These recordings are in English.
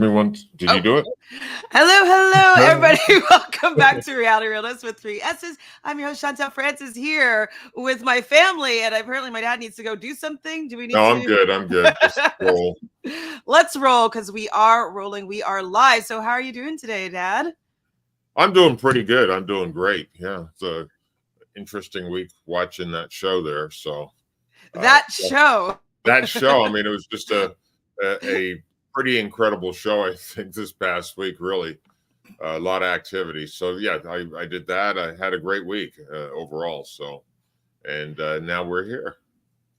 Did you do it? Hello, everybody. Welcome back to Reality Realnesss with 3 S's. I'm your host, Chantele Francis, here with my family, and apparently my dad needs to go do something. Do we need to? No, I'm good. Just roll. Let's roll, because we are rolling. We are live. So how are you doing today, Dad? I'm doing pretty good. I'm doing great. Yeah, it's a interesting week watching that show there. So That show. I mean, it was just a pretty incredible show, I think, this past week, really. A lot of activity. So, yeah, I did that. I had a great week overall. So, and now we're here.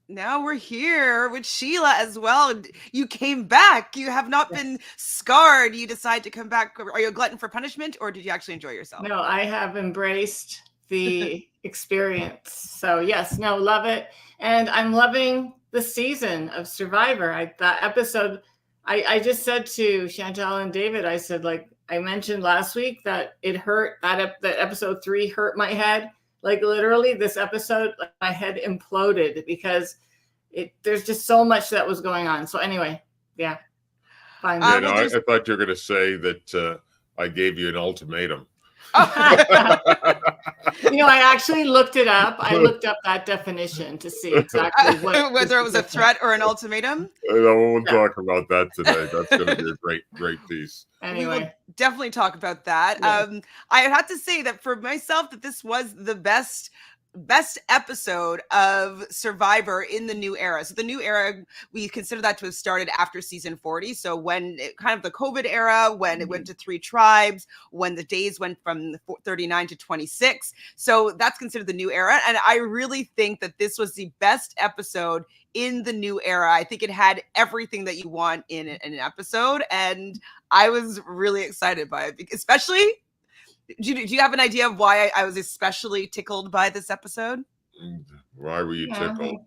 Now we're here with Sheila as well. You came back. You have not been scarred. You decide to come back. Are you a glutton for punishment, or did you actually enjoy yourself? No, I have embraced the experience. So yes, no, love it. And I'm loving the season of Survivor. That episode, I just said to Chantele and David, I said, like I mentioned last week, that it hurt, that episode 3 hurt my head. Like literally this episode, my head imploded because there's just so much that was going on. So anyway, yeah. Fine. I thought you were going to say that I gave you an ultimatum. I actually looked it up. I looked up that definition to see exactly whether it was a threat or an ultimatum. We won't talk about that today. That's going to be a great piece. Anyway, we will definitely talk about that. Yeah. I have to say that for myself, that this was the best episode of Survivor in the new era. So the new era, we consider that to have started after season 40. So when kind of the COVID era, when it went to 3 tribes, when the days went from 39 to 26. So that's considered the new era. And I really think that this was the best episode in the new era. I think it had everything that you want in an episode. And I was really excited by it, especially... Do you have an idea of why I was especially tickled by this episode? Why were you tickled?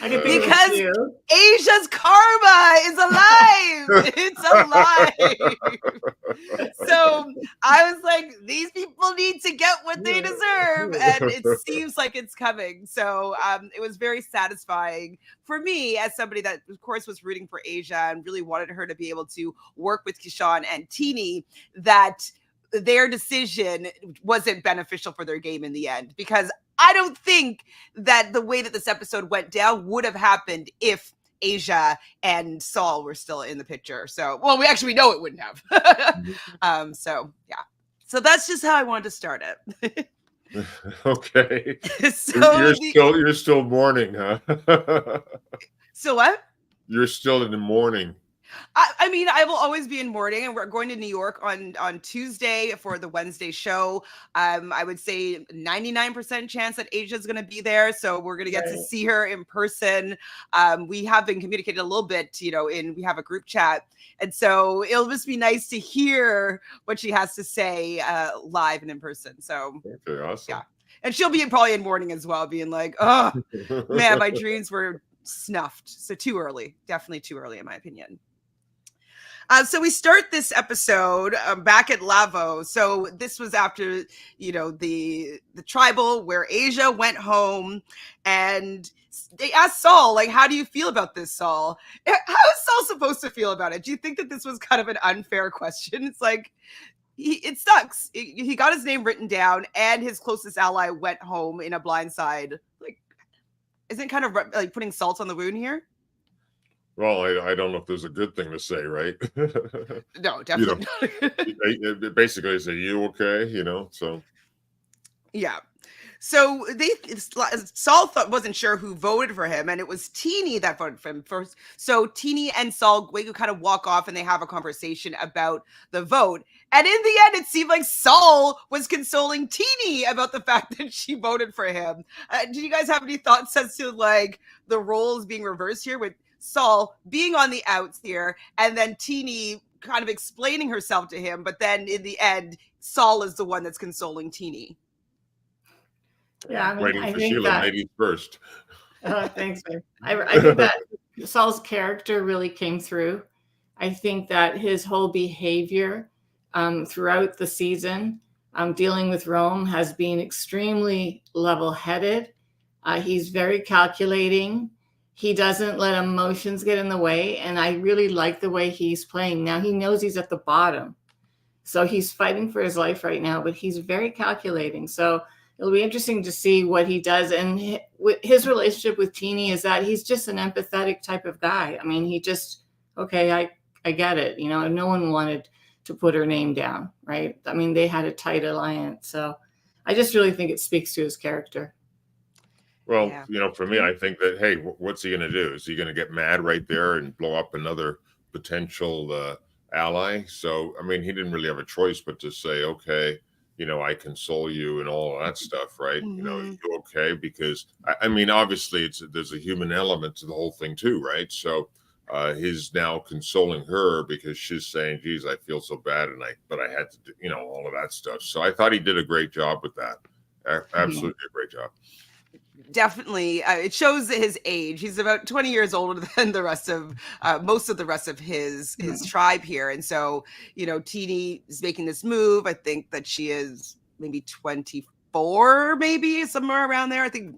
Because Asia's karma is alive. It's alive. So I was like, these people need to get what they deserve. And it seems like it's coming. So it was very satisfying for me as somebody that, of course, was rooting for Asia and really wanted her to be able to work with Kishan and Teeny, that their decision wasn't beneficial for their game in the end, because I don't think that the way that this episode went down would have happened if Asia and Saul were still in the picture. So, well, we know it wouldn't have. So yeah. So that's just how I wanted to start it. Okay. So you're still mourning, huh? So what? You're still in the mourning. I mean, I will always be in mourning, and we're going to New York on Tuesday for the Wednesday show. I would say 99% chance that Asia's going to be there, so we're going to get to see her in person. We have been communicating a little bit, we have a group chat, and so it'll just be nice to hear what she has to say live and in person. So, okay, awesome. Yeah, and she'll be probably in mourning as well, being like, "Oh man, my dreams were snuffed." So too early, definitely too early, in my opinion. So we start this episode back at Lavo. So this was after, the tribal where Asia went home, and they asked Saul, like, how do you feel about this, Saul? How is Saul supposed to feel about it? Do you think that this was kind of an unfair question? It's like, it sucks. He got his name written down, and his closest ally went home in a blindside. Like, isn't kind of like putting salt on the wound here? Well, I don't know if there's a good thing to say, right? No, definitely not. Basically, say, you okay? So. Yeah. So Saul wasn't sure who voted for him, and it was Teeny that voted for him first. So Teeny and Saul kind of walk off, and they have a conversation about the vote. And in the end, it seemed like Saul was consoling Teeny about the fact that she voted for him. Do you guys have any thoughts as to like the roles being reversed here, with Saul being on the outs here, and then Teeny kind of explaining herself to him, but then in the end, Saul is the one that's consoling Teeny? Yeah, I waiting for Sheila, ladies first. Thanks, babe. I think that Saul's character really came through. I think that his whole behavior throughout the season, dealing with Rome, has been extremely level-headed. He's very calculating. he doesn't let emotions get in the way. And I really like the way he's playing. Now he knows he's at the bottom. So he's fighting for his life right now, but he's very calculating. So it'll be interesting to see what he does. And his relationship with Teeny is that he's just an empathetic type of guy. I mean, he just, okay, I get it. You know, no one wanted to put her name down, right? I mean, they had a tight alliance. So I just really think it speaks to his character. Well, Yeah. you know, for me, I think that, hey, what's he going to do? Is he going to get mad right there and blow up another potential ally? So, I mean, he didn't really have a choice but to say, okay, you know, I console you and all of that stuff, right? You know, Mhm. you okay? Because I mean, obviously, there's a human element to the whole thing too, right? So, he's now consoling her because she's saying, "Geez, I feel so bad, but I had to, do, you know, all of that stuff." So, I thought he did a great job with that. Absolutely a great job. Definitely, it shows his age. He's about 20 years older than the rest of most of the rest of his tribe here, and so you know, Teeny is making this move. I think that she is maybe 24, maybe somewhere around there. I think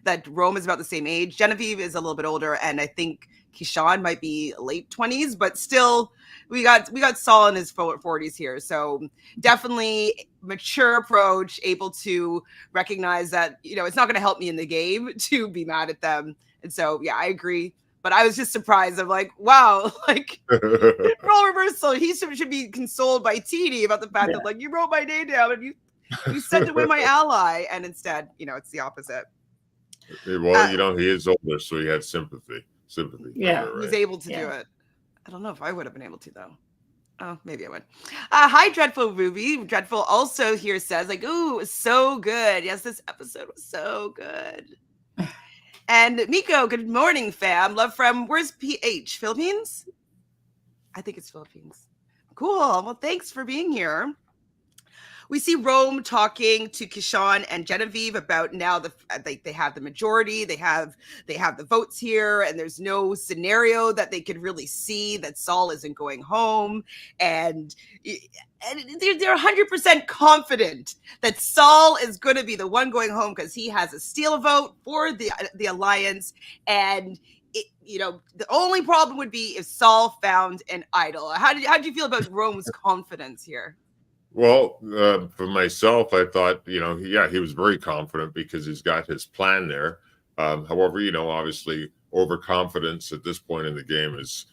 that Rome is about the same age. Genevieve is a little bit older, and I think Kishan might be late 20s, but still, we got Saul in his 40s here. So definitely mature approach, able to recognize that, you know, it's not going to help me in the game to be mad at them. And so, yeah, I agree. But I was just surprised. I'm like, wow, like role reversal. He should be consoled by Teeny about the fact that, like, you wrote my name down and you sent away my ally. And instead, you know, it's the opposite. Well, you know, he is older, so he had sympathy. Yeah. Her, right? He's able to do it. I don't know if I would have been able to, though. Oh, maybe I would. Hi, Dreadful Ruby. Dreadful also here says, like, ooh, it was so good. Yes, this episode was so good. And Miko, good morning, fam. Love from, where's PH? Philippines? I think it's Philippines. Cool. Well, thanks for being here. We see Rome talking to Kishan and Genevieve about now they have the majority, they have the votes here, and there's no scenario that they could really see that Saul isn't going home, and they're 100% confident that Saul is going to be the one going home because he has a steal vote for the alliance, and you know, the only problem would be if Saul found an idol. How did you feel about Rome's confidence here? Well, for myself, I thought, you know, yeah, he was very confident because he's got his plan there. However, you know, obviously, overconfidence at this point in the game is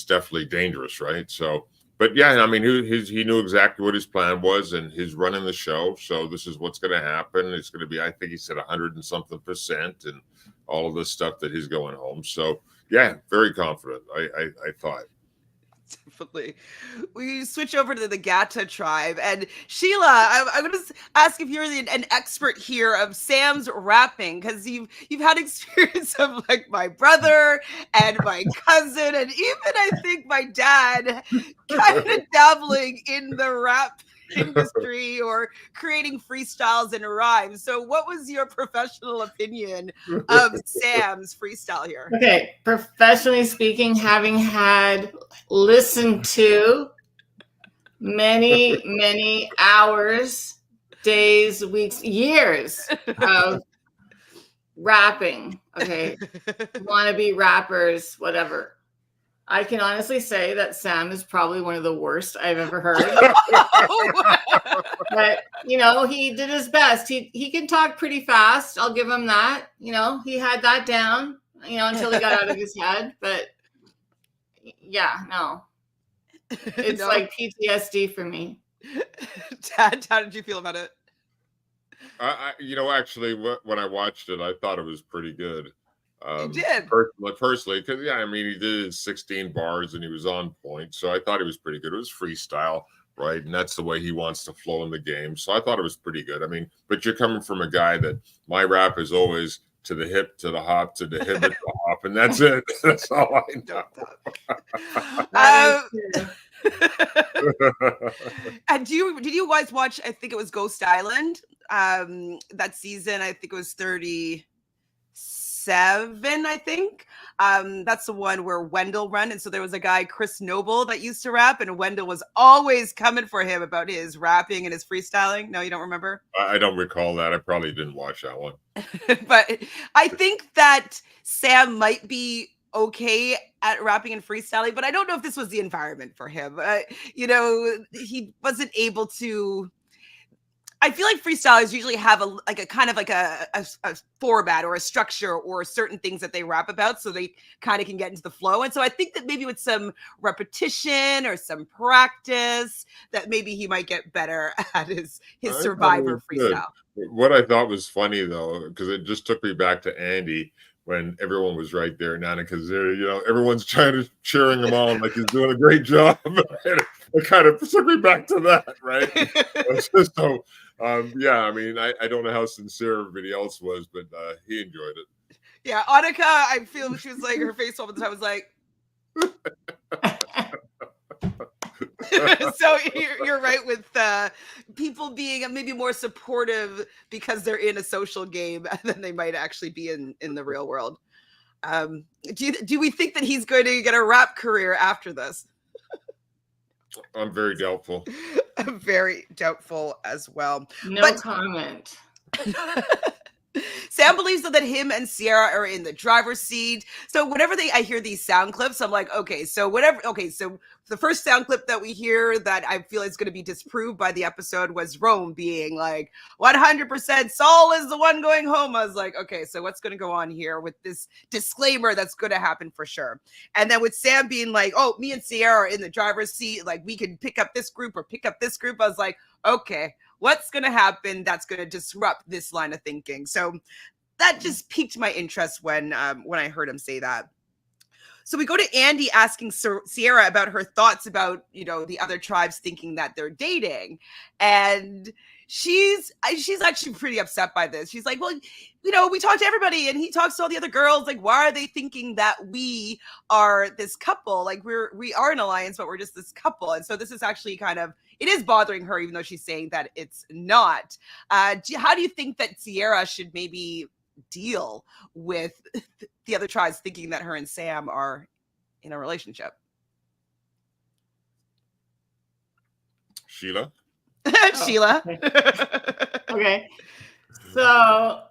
definitely dangerous, right? So, but yeah, I mean, he knew exactly what his plan was, and he's running the show. So this is what's going to happen. It's going to be, I think he said 100 and something%, and all of this stuff that he's going home. So yeah, very confident. I thought. Definitely. We switch over to the Gata tribe. And Sheila, I'm going to ask if you're an expert here of Sam's rapping, because you've had experience of like my brother and my cousin, and even I think my dad kind of dabbling in the rap industry or creating freestyles and rhymes. So what was your professional opinion of Sam's freestyle here? Okay, professionally speaking, having listened to many hours, days, weeks, years of rapping, okay, wannabe rappers, whatever, I can honestly say that Sam is probably one of the worst I've ever heard. But, you know, he did his best. He can talk pretty fast. I'll give him that. You know, he had that down, you know, until he got out of his head. But yeah, no. It's like PTSD for me. Dad, how did you feel about it? You know, actually, when I watched it, I thought it was pretty good. You did? Personally, because, yeah, I mean, he did his 16 bars and he was on point. So I thought he was pretty good. It was freestyle, right? And that's the way he wants to flow in the game. So I thought it was pretty good. I mean, but you're coming from a guy that my rap is always to the hip, to the hop, to the hip, to the hop. And that's it. That's all I know. And did you guys watch, I think it was Ghost Island, that season? I think it was 36 7, I think. That's the one where Wendell run. And so there was a guy, Chris Noble, that used to rap, and Wendell was always coming for him about his rapping and his freestyling. No, you don't remember? I don't recall that. I probably didn't watch that one. But I think that Sam might be okay at rapping and freestyling, but I don't know if this was the environment for him. He wasn't able to. I feel like freestylers usually have a kind of like a format or a structure or certain things that they rap about, so they kind of can get into the flow. And so I think that maybe with some repetition or some practice, that maybe he might get better at his Survivor freestyle. What I thought was funny though, because it just took me back to Andy when everyone was right there, Nana, because everyone's cheering him on like he's doing a great job. It kind of took me back to that, right? So, yeah, I mean, I don't know how sincere everybody else was, but he enjoyed it. Yeah, Annika, I feel she was like, her face all the time was like. So you're right with people being maybe more supportive because they're in a social game than they might actually be in the real world. Do we think that he's going to get a rap career after this? I'm very doubtful. I'm very doubtful as well. No comment. Sam believes that him and Sierra are in the driver's seat. So whenever I hear these sound clips, I'm like, okay, so the first sound clip that we hear that I feel is going to be disproved by the episode was Rome being like, 100% Saul is the one going home. I was like, okay, so what's going to go on here with this disclaimer that's going to happen for sure. And then with Sam being like, oh, me and Sierra are in the driver's seat, like we can pick up this group or pick up this group. I was like, okay, what's going to happen that's going to disrupt this line of thinking? So that just piqued my interest when I heard him say that. So we go to Andy asking Sierra about her thoughts about, the other tribes thinking that they're dating. And she's actually pretty upset by this. She's like, well, we talk to everybody and he talks to all the other girls. Like, why are they thinking that we are this couple? Like we are an alliance, but we're just this couple. And so this is actually it is bothering her, even though she's saying that it's not. How do you think that Sierra should maybe deal with the other tribes thinking that her and Sam are in a relationship? Sheila? Sheila. Okay. So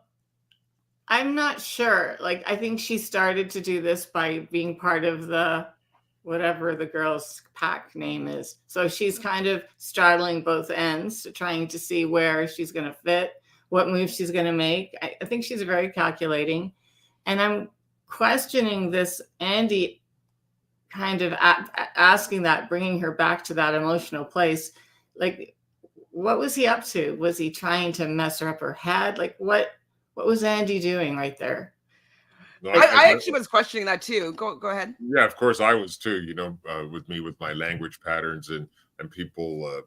I'm not sure. Like, I think she started to do this by being part of the whatever the girls' pack name is. So she's kind of straddling both ends, trying to see where she's going to fit, what moves she's going to make. I think she's very calculating. And I'm questioning this Andy kind of asking that, bringing her back to that emotional place. Like, what was he up to? Was he trying to mess her up her head? Like, what was Andy doing right there? No, I actually was questioning that too. Go ahead. Yeah, of course I was too, with my language patterns and people,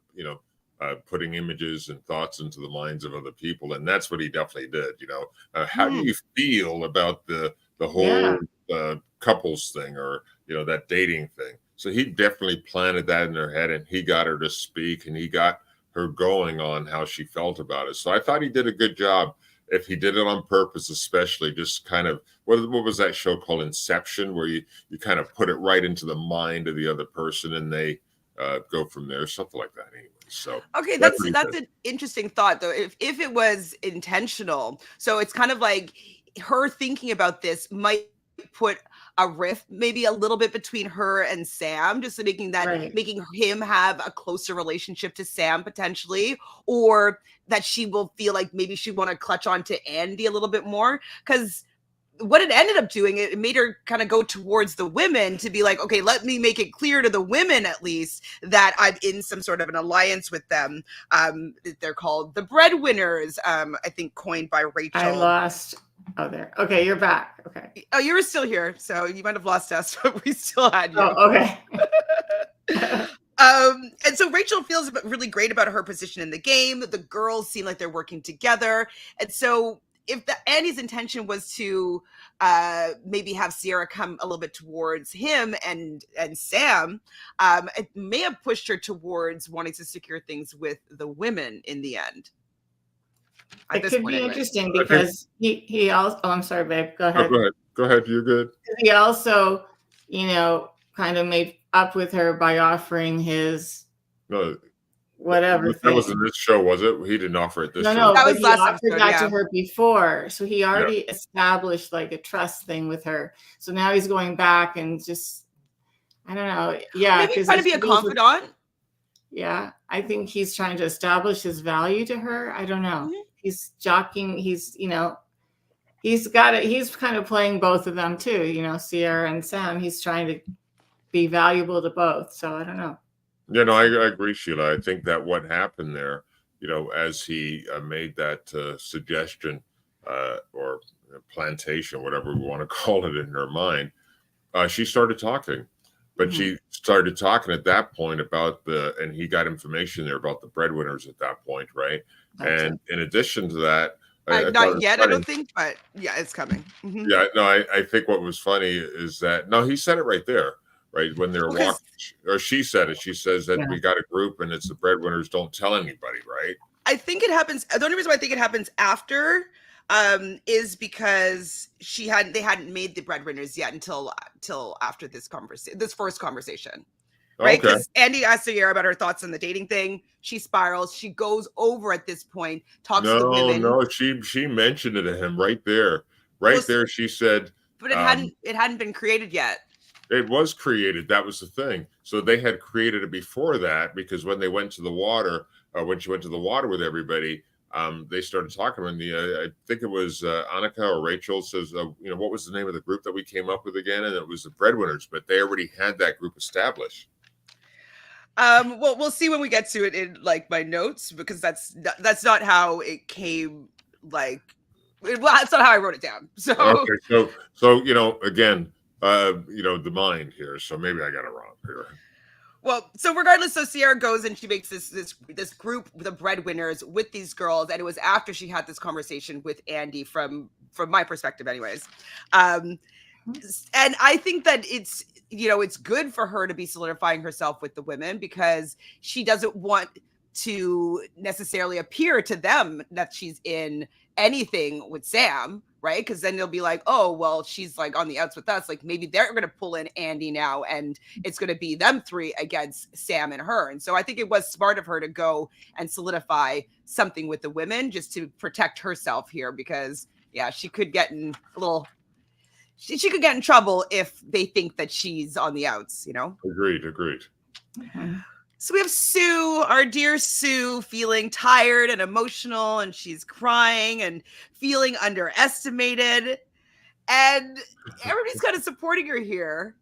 putting images and thoughts into the minds of other people. And that's what he definitely did. How do you feel about the whole couples thing or, that dating thing? So he definitely planted that in her head and he got her to speak and he got her going on how she felt about it. So I thought he did a good job. If he did it on purpose, especially just kind of, what was that show called, Inception, where you kind of put it right into the mind of the other person and they go from there, something like that anyway. So okay, that's an interesting thought though. If it was intentional, so it's kind of like her thinking about this might put a rift maybe a little bit between her and Sam, just making him have a closer relationship to Sam potentially, or that she will feel like maybe she want to clutch on to Andy a little bit more. Because what it ended up doing, it made her kind of go towards the women to be like, okay, let me make it clear to the women at least that I'm in some sort of an alliance with them. They're called the breadwinners, I think coined by Rachel. I lost. Oh, there. Okay, you're back. Okay. Oh, you were still here, so you might have lost us, but we still had you. Oh, okay. And so Rachel feels really great about her position in the game. The girls seem like they're working together. And so if Andy's intention was to maybe have Sierra come a little bit towards him and Sam, it may have pushed her towards wanting to secure things with the women in the end. It could be anyways. interesting because he also. Oh, I'm sorry, babe. Go ahead. Go ahead. Go ahead. You're good. He also, kind of made up with her by offering his whatever that wasn't this show, was it? He didn't offer it this show. No, that but was he last offered episode, that to her before, so he already established like a trust thing with her. So now he's going back and just, I don't know, maybe he's trying to be a confidant. I think he's trying to establish his value to her. I don't know. He's jockeying. He's got it. He's kind of playing both of them too. Sierra and Sam. He's trying to be valuable to both. So I don't know. I agree, Sheila. I think that what happened there, as he made that suggestion or plantation, whatever we want to call it in her mind, she started talking. But she started talking at that point about and he got information there about the breadwinners at that point, right? And in addition to that, not yet, I don't think, but yeah, it's coming. Yeah, no, I think what was funny is that, no, he said it right there, right? When they're walking, or she said it. She says that we got a group and it's the breadwinners, don't tell anybody, right? I think it happens. The only reason why I think it happens after is because they hadn't made the breadwinners yet until after this first conversation. Right? Because Andy asked Sierra about her thoughts on the dating thing. She spirals. She goes over at this point, talks to the women. No, she mentioned it to him right there. There, she said. But it hadn't been created yet. It was created. That was the thing. So they had created it before that, because when they went to the water, when she went to the water with everybody, they started talking. And I think it was Annika or Rachel says, what was the name of the group that we came up with again? And it was the breadwinners, but they already had that group established. Well, we'll see when we get to it in like my notes, because that's not how it came. That's not how I wrote it down. So okay, so again, the mind here. So maybe I got it wrong here. Well, so regardless, so Sierra goes and she makes this group, the breadwinners, with these girls, and it was after she had this conversation with Andy, from my perspective, anyways. And I think that it's good for her to be solidifying herself with the women, because she doesn't want to necessarily appear to them that she's in anything with Sam, right? Because then they'll be like, oh, well, she's like on the outs with us. Like maybe they're going to pull in Andy now, and it's going to be them three against Sam and her. And so I think it was smart of her to go and solidify something with the women just to protect herself here, because she could get in a little. She could get in trouble if they think that she's on the outs, Agreed. Mm-hmm. So we have Sue, our dear Sue, feeling tired and emotional, and she's crying and feeling underestimated. And everybody's kind of supporting her here.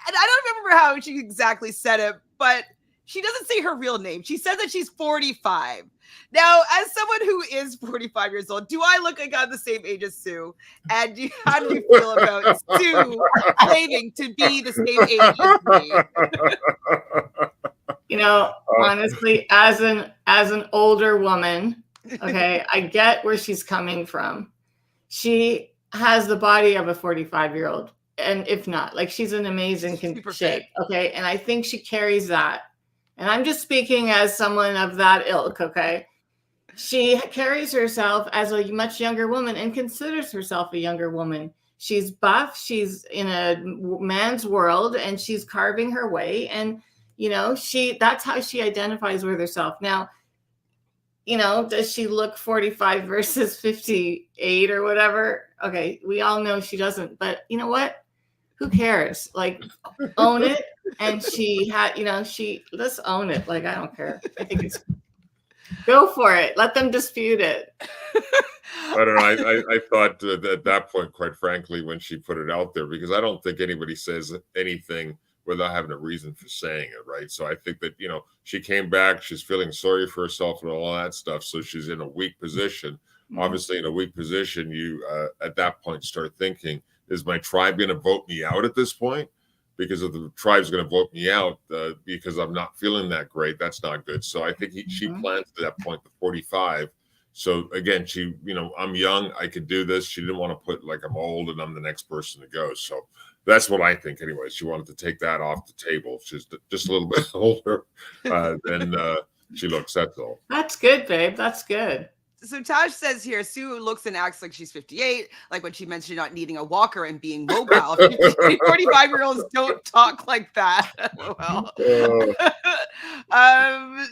And I don't remember how she exactly said it, but she doesn't say her real name. She says that she's 45. Now, as someone who is 45 years old, do I look like I'm the same age as Sue? And how do you feel about Sue claiming to be the same age as me? Honestly, as an older woman, okay, I get where she's coming from. She has the body of a 45-year-old, and if not, like, she's in amazing shape, okay? And I think she carries that. And I'm just speaking as someone of that ilk, okay? She carries herself as a much younger woman and considers herself a younger woman. She's buff. She's in a man's world, and she's carving her way. And, that's how she identifies with herself. Now, does she look 45 versus 58 or whatever? Okay, we all know she doesn't. But you know what? Who cares? Like, own it. And she had, let's own it. Like, I don't care. I think it's, go for it. Let them dispute it. I don't know. I thought at that point, quite frankly, when she put it out there, because I don't think anybody says anything without having a reason for saying it, right? So I think that, she came back, she's feeling sorry for herself and all that stuff. So she's in a weak position. Mm-hmm. Obviously, in a weak position, you at that point start thinking, is my tribe going to vote me out at this point? Because if the tribe's going to vote me out because I'm not feeling that great, that's not good. So I think she planned to that point, the 45. So again, she, I'm young, I could do this. She didn't want to put like I'm old and I'm the next person to go. So that's what I think anyway. She wanted to take that off the table. She's just a little bit older than she looks, that's all. That's good, babe. That's good. So Tash says here, Sue looks and acts like she's 58, like when she mentioned not needing a walker and being mobile. 45-year-olds don't talk like that. Well,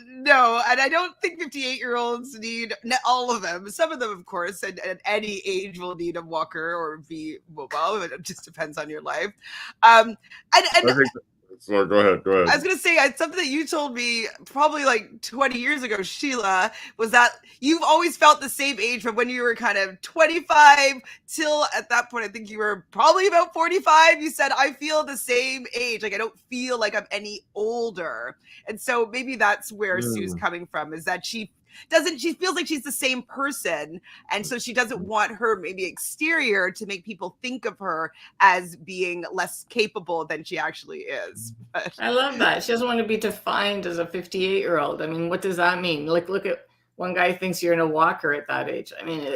no, and I don't think 58-year-olds need all of them. Some of them, of course, and at any age will need a walker or be mobile. It just depends on your life. And so go ahead. I was going to say something that you told me probably like 20 years ago, Sheila, was that you've always felt the same age from when you were kind of 25 till at that point, I think you were probably about 45. You said, I feel the same age. Like, I don't feel like I'm any older. And so maybe that's where Sue's coming from, is that she feels like she's the same person. And so she doesn't want her maybe exterior to make people think of her as being less capable than she actually is. But I love that. She doesn't want to be defined as a 58-year-old. I mean, what does that mean? Like, look at one guy thinks you're in a walker at that age. I mean,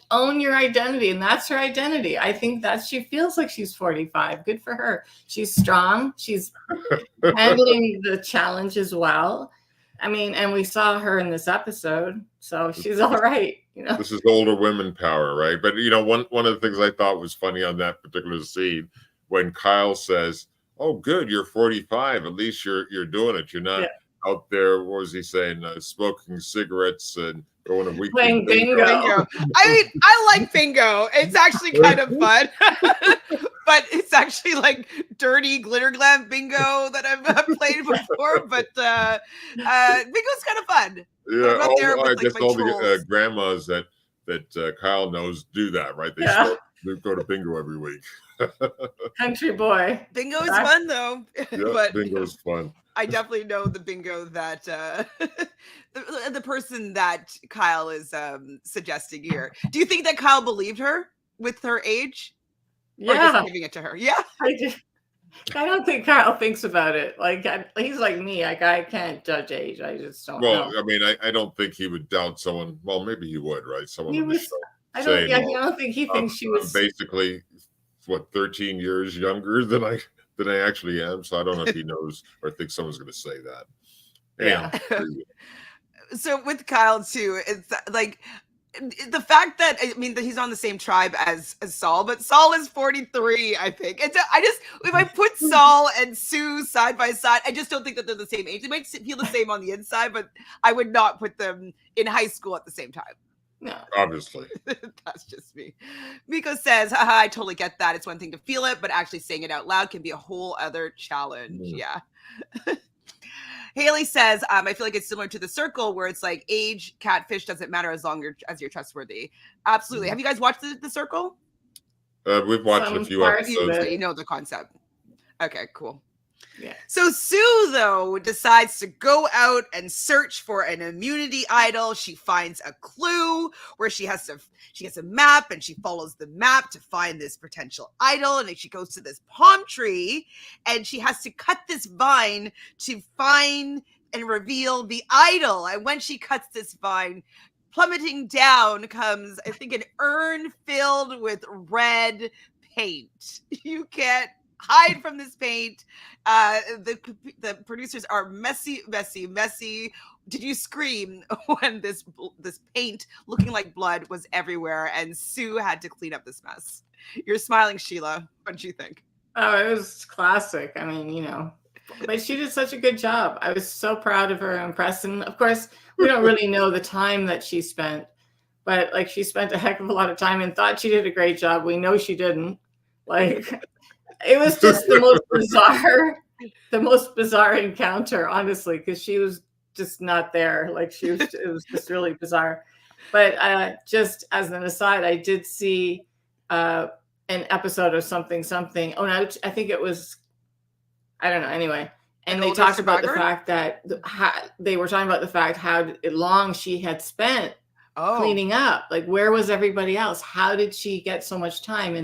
own your identity. And that's her identity. I think that she feels like she's 45. Good for her. She's strong. She's handling the challenge as well. I mean, and we saw her in this episode, so she's all right. This is older women power, right? But one of the things I thought was funny on that particular scene, when Kyle says, "Oh, good, you're 45. At least you're doing it. You're not out there." What was he saying? Smoking cigarettes and going to weekly playing bingo. I mean, I like bingo. It's actually kind of fun. But it's actually like dirty glitter glam bingo that I've played before. But bingo's kind of fun. Yeah, I guess all the grandmas that Kyle knows do that, right? They go to bingo every week. Country boy. Bingo is fun, though. Yeah, but bingo's fun. I definitely know the bingo that the person that Kyle is suggesting here. Do you think that Kyle believed her with her age? Or just giving it to her? Yeah. I don't think Kyle thinks about it. Like, he's like me. Like, I can't judge age. I just don't know. I mean, I don't think he would doubt someone. Well, maybe he would, right? Someone on the show. I don't think he thinks she was basically 13 years younger than I actually am. So I don't know if he knows or thinks someone's going to say that. Yeah. So with Kyle too, it's like the fact that that he's on the same tribe as Saul, but Saul is 43, I think. And so if I put Saul and Sue side by side, I just don't think that they're the same age. They might feel the same on the inside, but I would not put them in high school at the same time. No, obviously. That's just me. Miko says, haha, I totally get that. It's one thing to feel it, but actually saying it out loud can be a whole other challenge. Yeah. Haley says, I feel like it's similar to The Circle, where it's like age, catfish doesn't matter as long as you're trustworthy. Absolutely. Have you guys watched The Circle? We've watched a few episodes. So you know the concept. Okay, cool. Yeah. So Sue, though, decides to go out and search for an immunity idol. She finds a clue where she gets a map, and she follows the map to find this potential idol. And then she goes to this palm tree, and she has to cut this vine to find and reveal the idol. And when she cuts this vine, plummeting down comes, I think, an urn filled with red paint. You can't hide from this paint. The producers are messy. Did you scream when this paint looking like blood was everywhere and Sue had to clean up this mess? You're smiling, Sheila. What did you think? Oh, it was classic. I mean, but she did such a good job. I was so proud of her and impressed. And of course, we don't really know the time that she spent, but like she spent a heck of a lot of time and thought she did a great job. We know she didn't. Like, it was just the most bizarre encounter, honestly, because she was just not there. Like, it was just really bizarre. But just as an aside, I did see an episode of something. Oh no, I think it was, I don't know. Anyway, and they talked about the fact that they were talking about the fact how long she had spent cleaning up. Like, where was everybody else? How did she get so much time?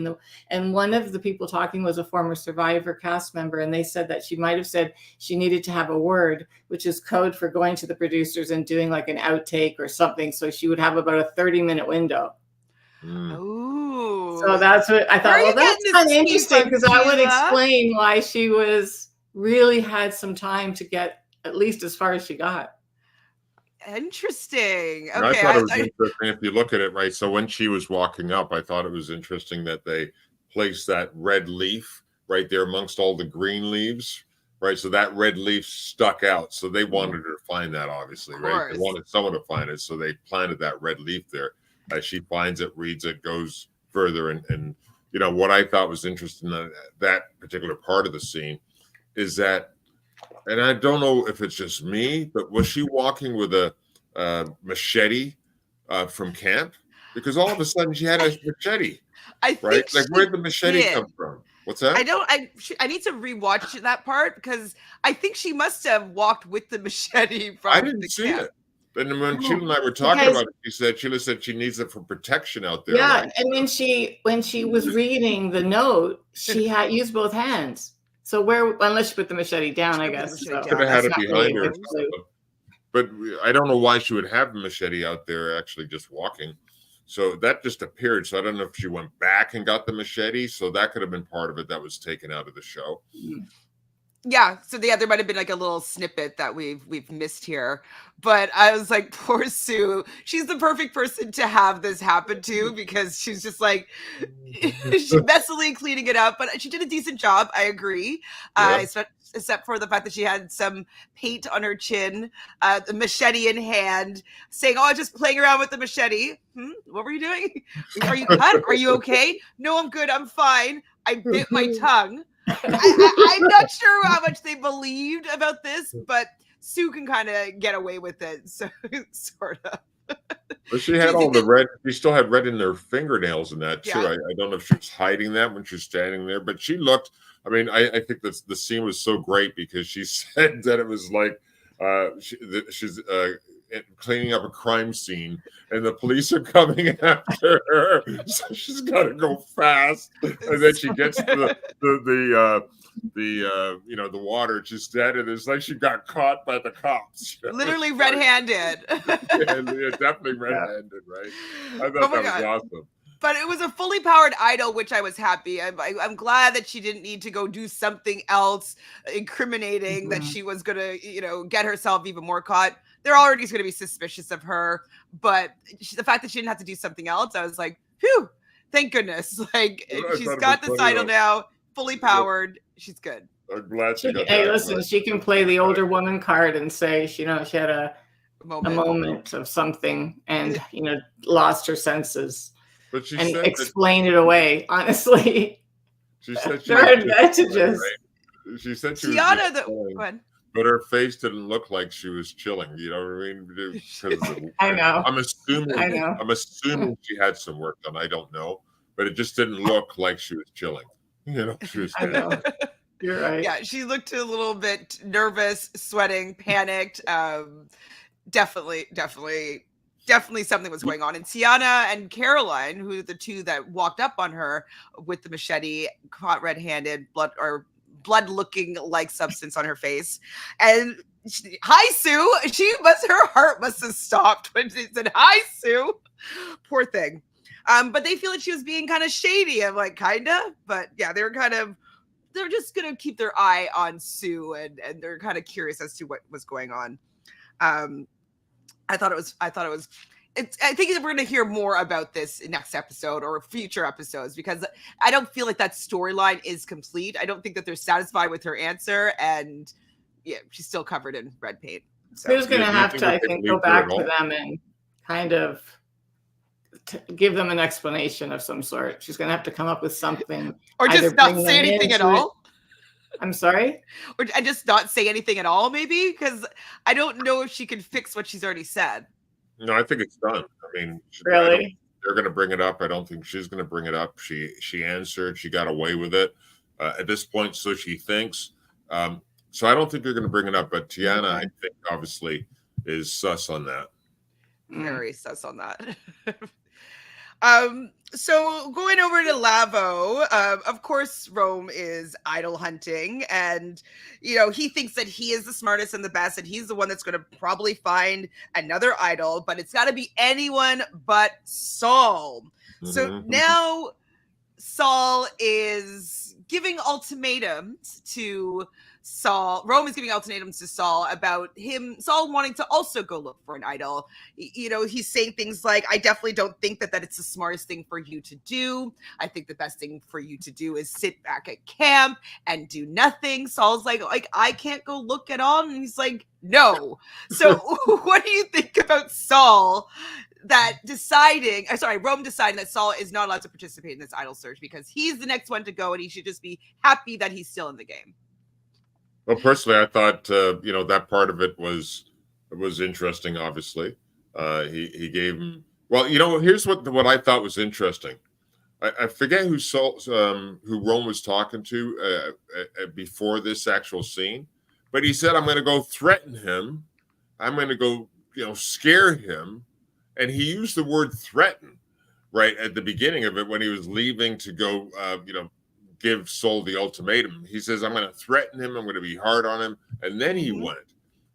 And one of the people talking was a former Survivor cast member, and they said that she might have said she needed to have a word, which is code for going to the producers and doing like an outtake or something. So she would have about a 30-minute window. Ooh. So that's what I thought. Well, that's kind of interesting, because that would explain why she really had some time to get at least as far as she got. Interesting. And I Okay. thought it was interesting if you look at it, right? So when she was walking up, I thought it was interesting that they placed that red leaf right there amongst all the green leaves, right? So that red leaf stuck out. So they wanted her to find that, obviously, right? They wanted someone to find it. So they planted that red leaf there. As she finds it, reads it, goes further. And you know, what I thought was interesting in that particular part of the scene is that, and I don't know if it's just me, but was she walking with a machete from camp? Because all of a sudden she had a machete, I right? think Like, where'd the machete come from? What's that? I need to rewatch that part because I think she must have walked with the machete from I didn't the see camp. it. And then when Sheila and I were talking about it, Sheila said she needs it for protection out there. Yeah, Right? and when she was reading the note, she had used both hands. So unless she put the machete down, I guess. Could have had it behind her. But I don't know why she would have the machete out there actually just walking. So that just appeared. So I don't know if she went back and got the machete. So that could have been part of it that was taken out of the show. Yeah, so there might have been like a little snippet that we've missed here, but I was like, poor Sue. She's the perfect person to have this happen to because she's just like she's messily cleaning it up, but she did a decent job. I agree, except for the fact that she had some paint on her chin, the machete in hand, saying, "Oh, I'm just playing around with the machete." What were you doing? Are you cut? Are you okay? No, I'm good. I'm fine. I bit my tongue. I'm not sure how much they believed about this, but Sue can kind of get away with it, so sort of. But she had all the red. She still had red in her fingernails and that too. Yeah. I don't know if she was hiding that when she was standing there, but she looked. I mean, I think that the scene was so great because she said that it was like she's cleaning up a crime scene and the police are coming after her, so she's got to go fast. And then she gets to the you know, the water. She's standing. It's like she got caught by the cops. You know? Literally red-handed. Yeah, definitely red-handed, right? I thought that was awesome. But it was a fully powered idol, which I was happy. I'm glad that she didn't need to go do something else incriminating that she was going to, you know, get herself even more caught. They're already going to be suspicious of her. But the fact that she didn't have to do something else, I was like, phew, thank goodness. Like, she's got this idol now, fully powered. She's good. I'm glad she got hey, that. Listen, she can play the older woman card and say, you know, she had a moment of something and, you know, lost her senses. But she and said explain it away, honestly. She said there are advantages. Right? She said she Tiana, was but her face didn't look like she was chilling. You know what I mean? I know. I'm assuming she had some work done. I don't know, but it just didn't look like she was chilling. You know, she was. I know. You're right. Yeah, she looked a little bit nervous, sweating, panicked. Definitely something was going on. And Tiana and Caroline, who are the two that walked up on her with the machete, caught red-handed, blood-looking like substance on her face. And hi, Sue. Her heart must have stopped when she said, "Hi, Sue." Poor thing. But they feel like she was being kind of shady. I'm like, kinda, but yeah, they're just gonna keep their eye on Sue, and they're kind of curious as to what was going on. I think we're going to hear more about this next episode or future episodes because I don't feel like that storyline is complete. I don't think that they're satisfied with her answer, and yeah, she's still covered in red paint. So who's going to have to, I think, go back to them and kind of give them an explanation of some sort. She's going to have to come up with something, or just not say anything at all. I'm sorry? Or I just not say anything at all, maybe? Because I don't know if she can fix what she's already said. No, I think it's done. I mean, really? They're going to bring it up. I don't think she's going to bring it up. She answered. She got away with it at this point, so she thinks. So I don't think they're going to bring it up. But Tiana, I think, obviously, is sus on that. Very sus on that. So going over to Lavo, of course, Rome is idol hunting, and you know he thinks that he is the smartest and the best, and he's the one that's going to probably find another idol, but it's got to be anyone but Saul. So now Saul is giving ultimatums to Saul. Rome is giving ultimatums to Saul about Saul wanting to also go look for an idol. He's saying things like, I definitely don't think that it's the smartest thing for you to do. I think the best thing for you to do is sit back at camp and do nothing. Saul's like, I can't go look at all. And he's like, no. So what do you think about Saul Rome deciding that Saul is not allowed to participate in this idol search because he's the next one to go and he should just be happy that he's still in the game? Well, personally, I thought, that part of it was interesting, obviously. He gave, well, here's what I thought was interesting. I forget who Rome was talking to before this actual scene, but he said, I'm going to go threaten him. I'm going to go, scare him. And he used the word threaten right at the beginning of it when he was leaving to go, give Saul the ultimatum. He says, I'm going to threaten him. I'm going to be hard on him. And then he went.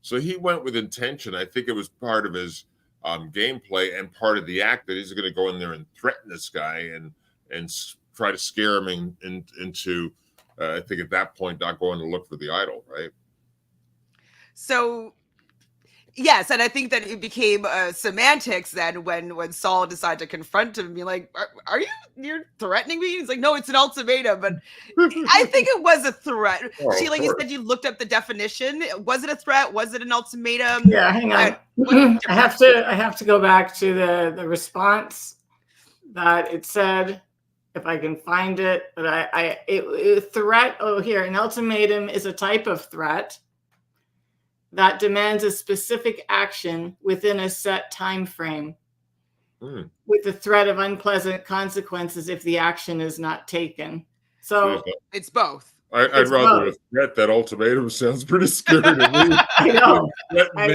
So he went with intention. I think it was part of his gameplay and part of the act that he's going to go in there and threaten this guy and try to scare him into, I think at that point, not going to look for the idol, right? So, yes, and I think that it became semantics then when Saul decided to confront him and be like, you're threatening me? He's like, no, it's an ultimatum. But I think it was a threat. Oh, Sheila, you said you looked up the definition. Was it a threat? Was it an ultimatum? Yeah, hang on. I have to go back to the response that it said, if I can find it. But threat. Oh, here, an ultimatum is a type of threat that demands a specific action within a set time frame with the threat of unpleasant consequences if the action is not taken. So it's both. I'd rather threat. That ultimatum sounds pretty scary to me. I know. I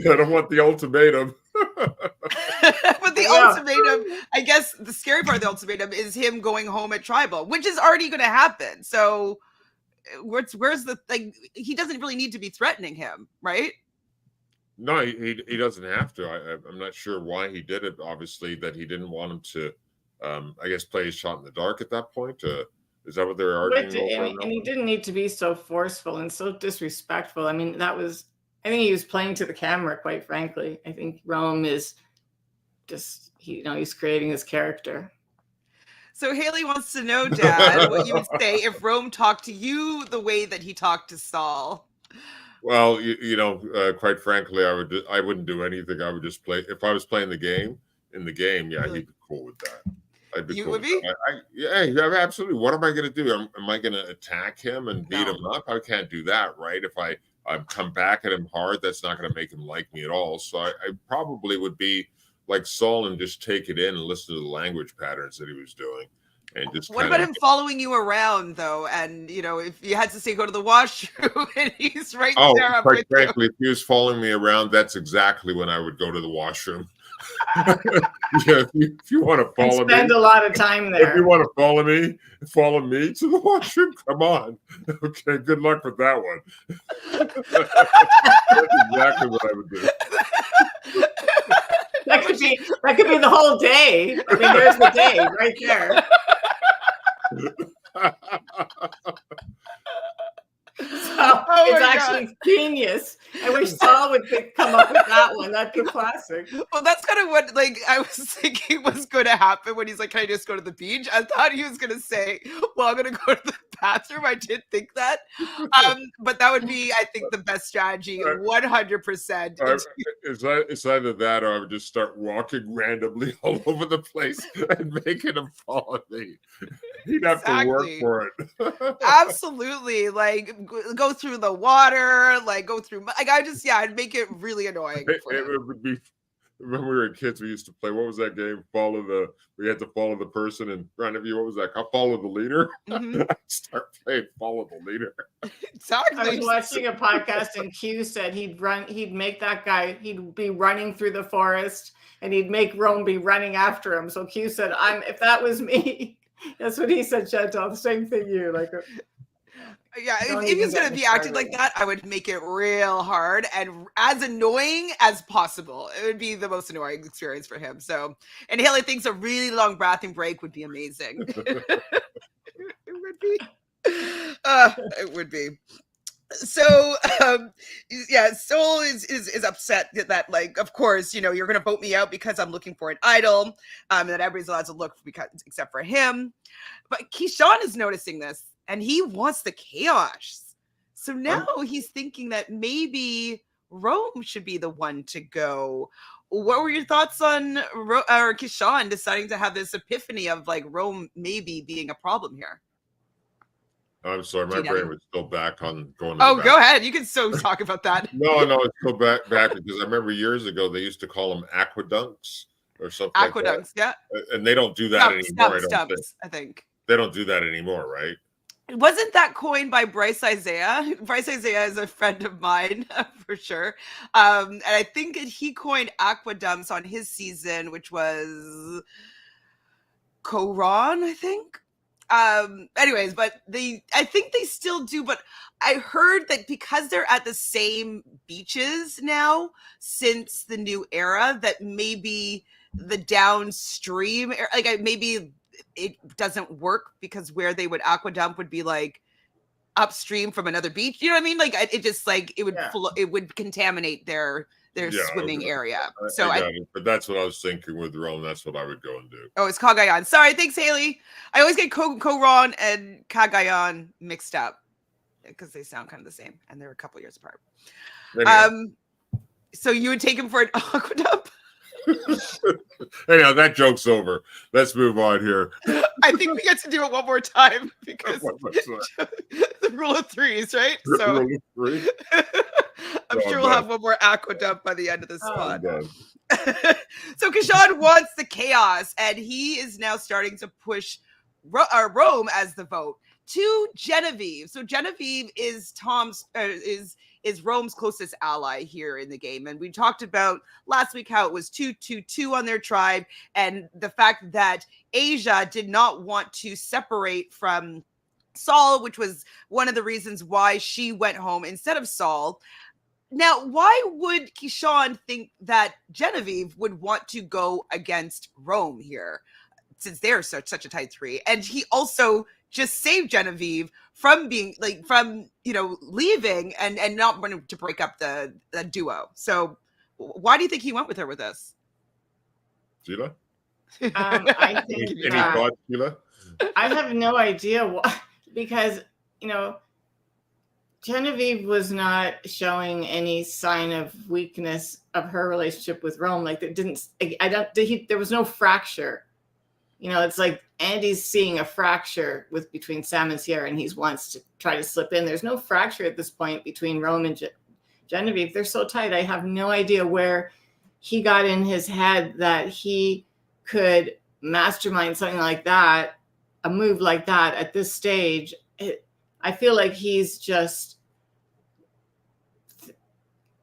don't want the ultimatum. But the ultimatum, I guess the scary part of the ultimatum is him going home at tribal, which is already going to happen. So where's the thing? He doesn't really need to be threatening him, right? No, he doesn't have to. I'm not sure why he did it. Obviously, that he didn't want him to, I guess, play his shot in the dark at that point. Is that what they're arguing over? And he didn't need to be so forceful and so disrespectful. I mean, I think he was playing to the camera, quite frankly. I think Rome is just, he's creating his character. So Haley wants to know, Dad, what you would say if Rome talked to you the way that he talked to Saul. Well, quite frankly, I wouldn't do anything. I would just play. If I was playing the game, yeah, really? He'd be cool with that. I'd be you cool would with be? Yeah, absolutely. What am I going to do? Am I going to attack him and beat him up? I can't do that, right? If I come back at him hard, that's not going to make him like me at all. So I probably would be like Saul and just take it in and listen to the language patterns that he was doing. And just what about him following you around, though? And, if you had to say go to the washroom and he's right there up quite with frankly, you. If he was following me around, that's exactly when I would go to the washroom. Yeah, if you want to follow me, spend a lot of time there. If you want to follow me to the washroom, come on. Okay, good luck with that one. That's exactly what I would do. That could be the whole day. I mean, there's the day right there. It's actually genius. I wish Saul would come up with that one. That'd be classic. Well, that's kind of what I was thinking was going to happen when he's like, can I just go to the beach? I thought he was going to say, well, I'm going to go to the bathroom. I did think that. But that would be, I think, the best strategy, 100%. It's either that or I would just start walking randomly all over the place and making him follow me. He'd have to work for it. Absolutely. Go through the water, go through, I'd make it really annoying. It would be, when we were kids, we used to play, what was that game? We had to follow the person in front of you. What was that? Follow the leader. I'd start playing follow the leader. Exactly. I was watching a podcast and Q said he'd make that guy, he'd be running through the forest and he'd make Rome be running after him. So Q said, if that was me, that's what he said, Chantele, the same thing you Yeah, Don't if even he's get gonna me be acting started. like that, I would make it real hard and as annoying as possible. It would be the most annoying experience for him. So, and Haley thinks a really long bathroom break would be amazing. It would be. It would be. So yeah, Soul is upset that like, of course, you know, you're gonna vote me out because I'm looking for an idol, and that everybody's allowed to look because except for him. But Kishan is noticing this and he wants the chaos. So now he's thinking that maybe Rome should be the one to go. What were your thoughts on or Kishan deciding to have this epiphany of like Rome maybe being a problem here? I'm sorry, my brain was still back on going to the Oh, back. go ahead. You can so talk about that. No, it's still back because I remember years ago they used to call them aqueducts or something like that. Aqueducts, yeah. And they don't do that anymore. Stumps, I think. They don't do that anymore, right? Wasn't that coined by Bryce Isaiah? Bryce Isaiah is a friend of mine for sure. And I think he coined aqueducts on his season, which was Koran, I think. Anyways, but I think they still do, but I heard that because they're at the same beaches now since the new era, that maybe the downstream, like maybe it doesn't work because where they would aquadump would be like upstream from another beach. You know what I mean? Like it just like it would it would contaminate their swimming area. So I got it. But that's what I was thinking with Rome. That's what I would go and do. Oh, it's Cagayan. Sorry, thanks, Haley. I always get Koran and Cagayan mixed up because they sound kind of the same and they're a couple years apart. Anyhow. So you would take him for an aqueduct? Anyhow, that joke's over. Let's move on here. I think we get to do it one more time because the rule of threes, right? So rule of three? I'm sure we'll have one more aqueduct by the end of this spot. So Kishan wants the chaos, and he is now starting to push Rome as the vote to Genevieve. So Genevieve is is Rome's closest ally here in the game. And we talked about last week how it was 2-2-2 on their tribe, and the fact that Asia did not want to separate from Saul, which was one of the reasons why she went home instead of Saul. Now, why would Kishan think that Genevieve would want to go against Rome here, since they're such a tight three? And he also just saved Genevieve from being leaving and not wanting to break up the duo. So why do you think he went with her with this? Sheila? I think any thoughts, Sheila? I have no idea why, because Genevieve was not showing any sign of weakness of her relationship with Rome. Like there was no fracture. It's like Andy's seeing a fracture between Sam and Sierra, and he wants to try to slip in. There's no fracture at this point between Rome and Genevieve. They're so tight. I have no idea where he got in his head that he could mastermind something like that, a move like that at this stage. I feel like he's just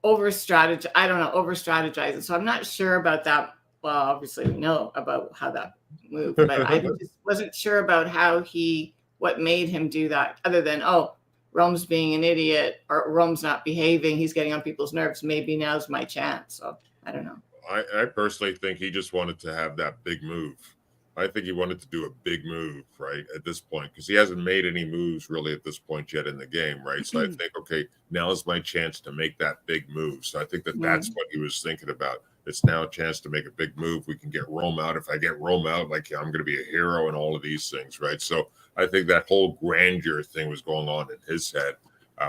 over strategizing. So I'm not sure about that. Well, obviously we know about how that moved, but I just wasn't sure about what made him do that, other than, Rome's being an idiot, or Rome's not behaving, he's getting on people's nerves, maybe now's my chance. So I don't know. I personally think he just wanted to have that big move. I think he wanted to do a big move, right, at this point, because he hasn't made any moves really at this point yet in the game, right? So I think, okay, now is my chance to make that big move. So I think that's what he was thinking about. It's now a chance to make a big move. We can get Rome out. If I get Rome out, like, I'm going to be a hero and all of these things, right? So I think that whole grandeur thing was going on in his head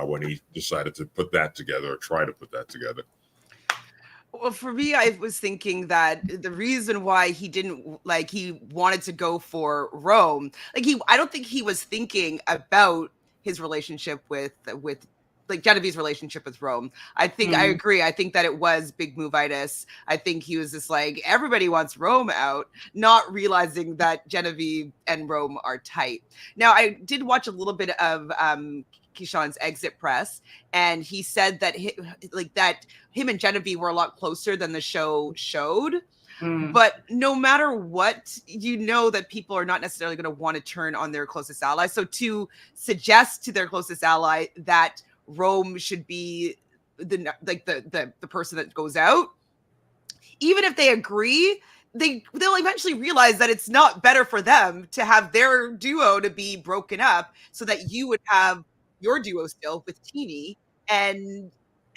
when he decided to put that together, or try to put that together. Well, for me, I was thinking that the reason why he wanted to go for Rome, I don't think he was thinking about his relationship with Genevieve's relationship with Rome. I think I agree. I think that it was big move-itis. I think he was just like, everybody wants Rome out, not realizing that Genevieve and Rome are tight. Now, I did watch a little bit of Kishan's exit press, and he said that him and Genevieve were a lot closer than the show showed. But no matter what, you know that people are not necessarily going to want to turn on their closest ally. So to suggest to their closest ally that Rome should be the person that goes out, even if they agree, they'll eventually realize that it's not better for them to have their duo to be broken up, so that you would have your duo still with Teeny, and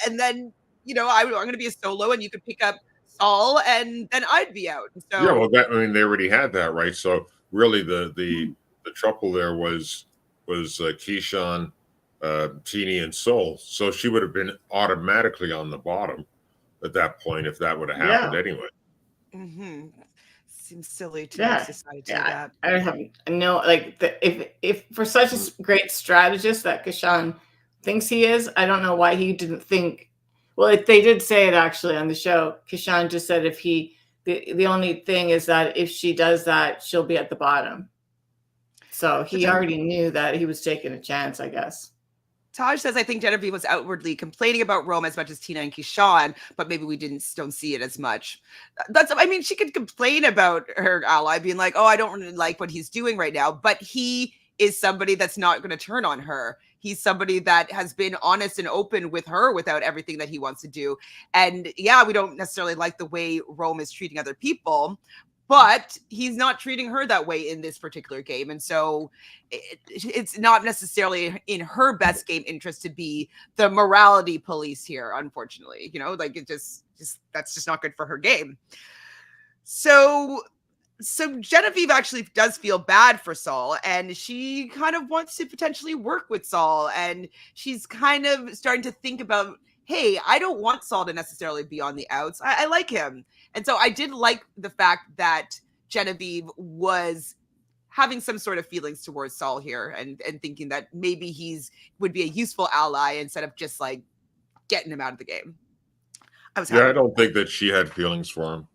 then I'm going to be a solo, and you could pick up Saul, and then I'd be out. So yeah, well, they already had that, right? So really, the trouble there was Kishan, Teeny, and Soul. So she would have been automatically on the bottom at that point if that would have happened anyway. Seems silly to decide to do that. I have no, like, if for such a great strategist that Kishan thinks he is, I don't know why he didn't think. Well, they did say it actually on the show. Kishan just said the only thing is that if she does that, she'll be at the bottom. So he already knew that he was taking a chance, I guess. Taj says, I think Genevieve was outwardly complaining about Rome as much as Tina and Kishan, but maybe we don't see it as much. She could complain about her ally being like, oh, I don't really like what he's doing right now, but he is somebody that's not going to turn on her. He's somebody that has been honest and open with her without everything that he wants to do. And yeah, we don't necessarily like the way Rome is treating other people, but he's not treating her that way in this particular game. And so it's not necessarily in her best game interest to be the morality police here, unfortunately. That's just not good for her game. So Genevieve actually does feel bad for Saul, and she kind of wants to potentially work with Saul. And she's kind of starting to think about, hey, I don't want Saul to necessarily be on the outs. I like him. And so I did like the fact that Genevieve was having some sort of feelings towards Saul here, and thinking that maybe would be a useful ally instead of just like getting him out of the game. I don't think that she had feelings for him.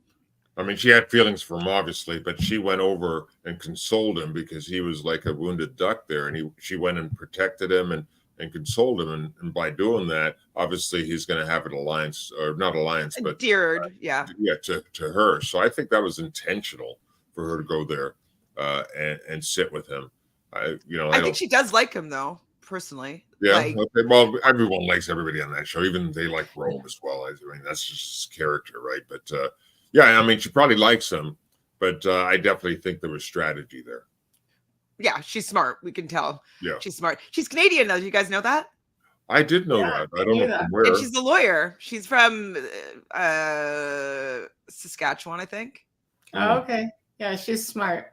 I mean, she had feelings for him, obviously, but she went over and consoled him because he was like a wounded duck there, and she went and protected him and consoled him, and by doing that, obviously he's going to have an alliance, or not alliance, but to her. So I think that was intentional for her to go there and sit with him. I think she does like him, though, personally. Yeah. Okay. Well, everyone likes everybody on that show. Even they like Rome as well. I mean, that's just his character, right? But she probably likes him, but I definitely think there was strategy there. Yeah, she's smart. We can tell. Yeah, she's smart. She's Canadian, though. You guys know that? I did know that. I don't know from where. And she's a lawyer. She's from Saskatchewan, I think. Oh, okay. Yeah, she's smart.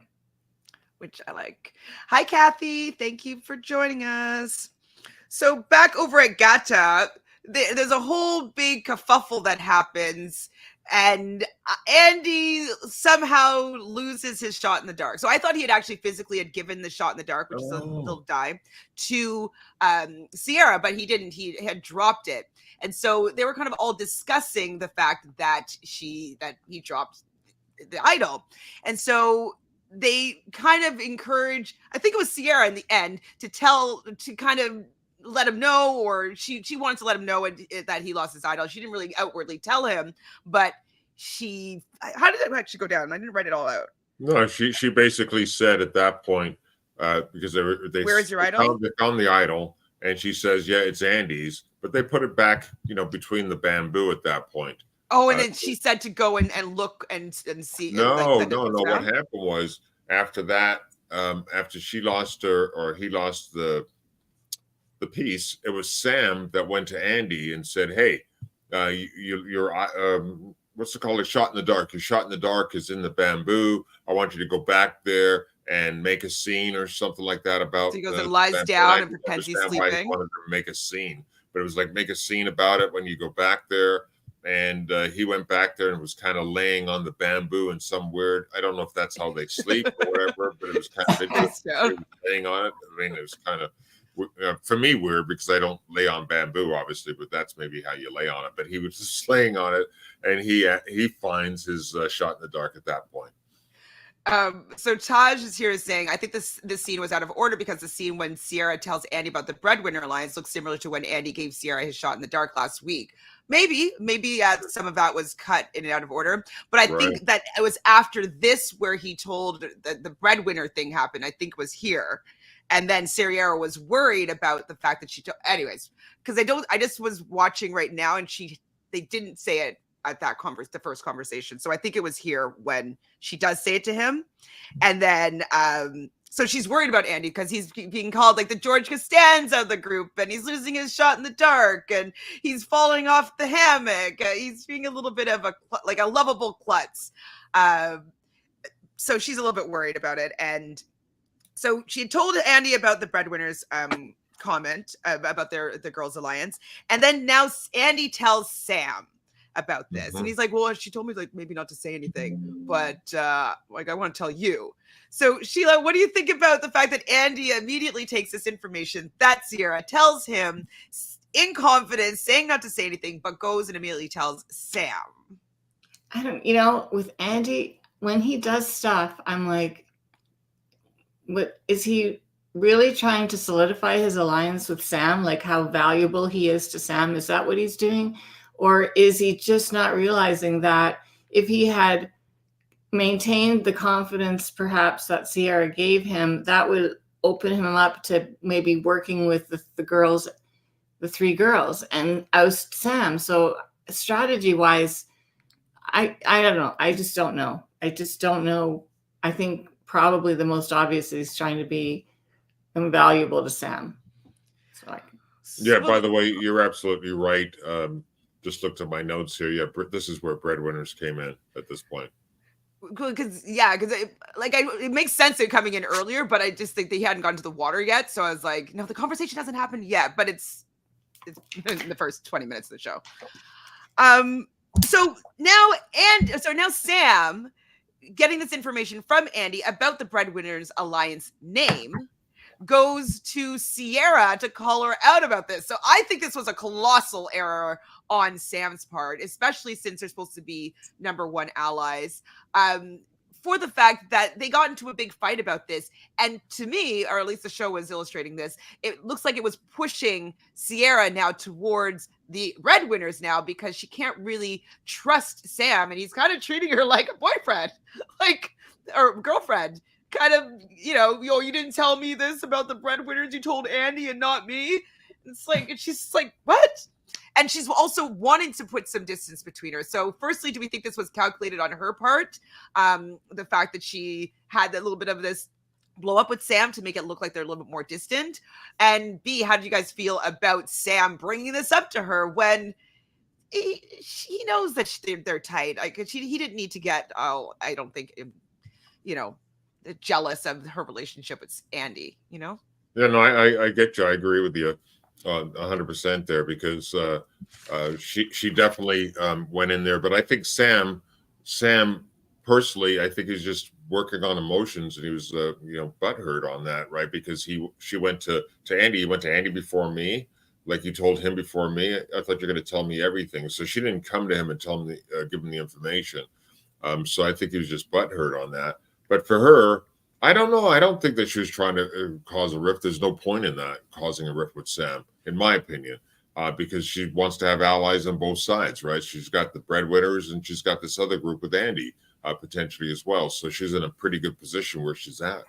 Which I like. Hi, Kathy. Thank you for joining us. So back over at Gata, there's a whole big kerfuffle that happens. And Andy somehow loses his shot in the dark. So I thought he had actually physically had given the shot in the dark, which is a little die, to Sierra, but he didn't. He had dropped it. And so they were kind of all discussing the fact that he dropped the idol. And so they kind of encourage, I think it was Sierra in the end, to kind of let him know, or she wanted to let him know that he lost his idol. She didn't really outwardly tell him, but how did it actually go down? I didn't write it all out. No, she basically said at that point, because they where is your idol? They found the idol, and she says, yeah, it's Andy's, but they put it back, between the bamboo at that point. Oh, and then she said to go and look and see. No. What happened was, after that, after she lost he lost the piece, it was Sam that went to Andy and said, hey, you're what's it called? A shot in the dark. Your shot in the dark is in the bamboo. I want you to go back there and make a scene or something like that about. So he goes and lies down and pretends he's sleeping. I wanted to make a scene, but it was like, make a scene about it when you go back there. And he went back there and was kind of laying on the bamboo in some weird, I don't know if that's how they sleep or whatever, but it was kind of laying on it. I mean, it was kind of, for me, weird, because I don't lay on bamboo, obviously, but that's maybe how you lay on it. But he was just laying on it, and he finds his shot in the dark at that point. So Taj is here saying, I think this scene was out of order because the scene when Sierra tells Andy about the breadwinner alliance looks similar to when Andy gave Sierra his shot in the dark last week. Maybe some of that was cut in and out of order, but I Right. think that it was after this where he told the breadwinner thing happened. I think was here, and then Sierra was worried about the fact that anyways, because I just was watching right now, and they didn't say it at that the first conversation, so I think it was here when she does say it to him, and then so she's worried about Andy because he's being called like the George Costanza of the group, and he's losing his shot in the dark, and he's falling off the hammock. He's being a little bit of a lovable klutz. So she's a little bit worried about it. And so she had told Andy about the breadwinners comment about the girls' alliance. And then now Andy tells Sam about this. And he's like, well, she told me like maybe not to say anything, but like I want to tell you. So Sheila, what do you think about the fact that Andy immediately takes this information that Sierra tells him in confidence, saying not to say anything, but goes and immediately tells Sam? I don't, with Andy, when he does stuff, I'm like, what is he really trying to solidify his alliance with Sam? Like how valuable he is to Sam? Is that what he's doing? Or is he just not realizing that if he had maintained the confidence perhaps that Sierra gave him, that would open him up to maybe working with the girls, the three girls, and oust Sam? So strategy wise, I don't know. I just don't know. I think probably the most obvious is trying to be invaluable to Sam. Yeah, by the way, you're absolutely right. Just looked at my notes here. Yeah, this is where breadwinners came in at this point. Because it makes sense they're coming in earlier, but I just think they hadn't gotten to the water yet. So I was like, no, the conversation hasn't happened yet, but it's in the first 20 minutes of the show. So now Sam getting this information from Andy about the breadwinners alliance name goes to Sierra to call her out about this. So I think this was a colossal error on Sam's part, especially since they're supposed to be number one allies, for the fact that they got into a big fight about this. And to me, or at least the show was illustrating this, it looks like it was pushing Sierra now towards the breadwinners now, because she can't really trust Sam, and he's kind of treating her like a boyfriend, or girlfriend. Kind of, you didn't tell me this about the breadwinners. You told Andy and not me. It's like, and she's like, what? And she's also wanting to put some distance between her. So firstly, do we think this was calculated on her part? The fact that she had that little bit of this blow up with Sam to make it look like they're a little bit more distant? And B, how did you guys feel about Sam bringing this up to her when he knows that they're tight? He didn't need to get, I don't think, jealous of her relationship with Andy, Yeah, no, I get you. I agree with you 100% there, because she definitely went in there. But I think Sam personally, I think he's just working on emotions, and he was butthurt on that, right? Because she went to Andy. He went to Andy before me, like you told him before me. I thought you're going to tell me everything. So she didn't come to him and give him the information. So I think he was just butthurt on that. But for her, I don't know. I don't think that she was trying to cause a rift. There's no point in that, causing a rift with Sam, in my opinion, because she wants to have allies on both sides, right? She's got the breadwinners, and she's got this other group with Andy potentially as well. So she's in a pretty good position where she's at.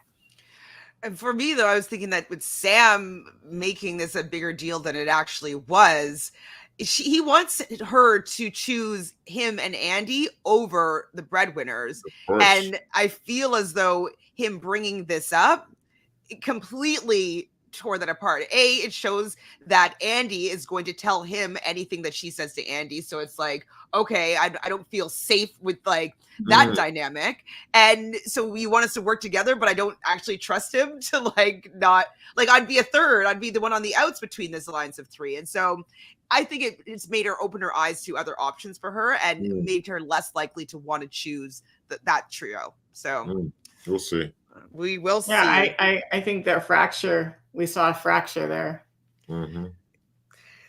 And for me, though, I was thinking that with Sam making this a bigger deal than it actually was, he wants her to choose him and Andy over the breadwinners. And I feel as though him bringing this up completely tore that apart. It shows that Andy is going to tell him anything that she says to Andy. So it's like, okay, I don't feel safe with like that dynamic. And so you want us to work together, but I don't actually trust him to I'd be a third. I'd be the one on the outs between this alliance of three. And so I think it's made her open her eyes to other options for her, and made her less likely to want to choose that trio. So we'll see. We will see. Yeah, I think we saw a fracture there. Mm-hmm.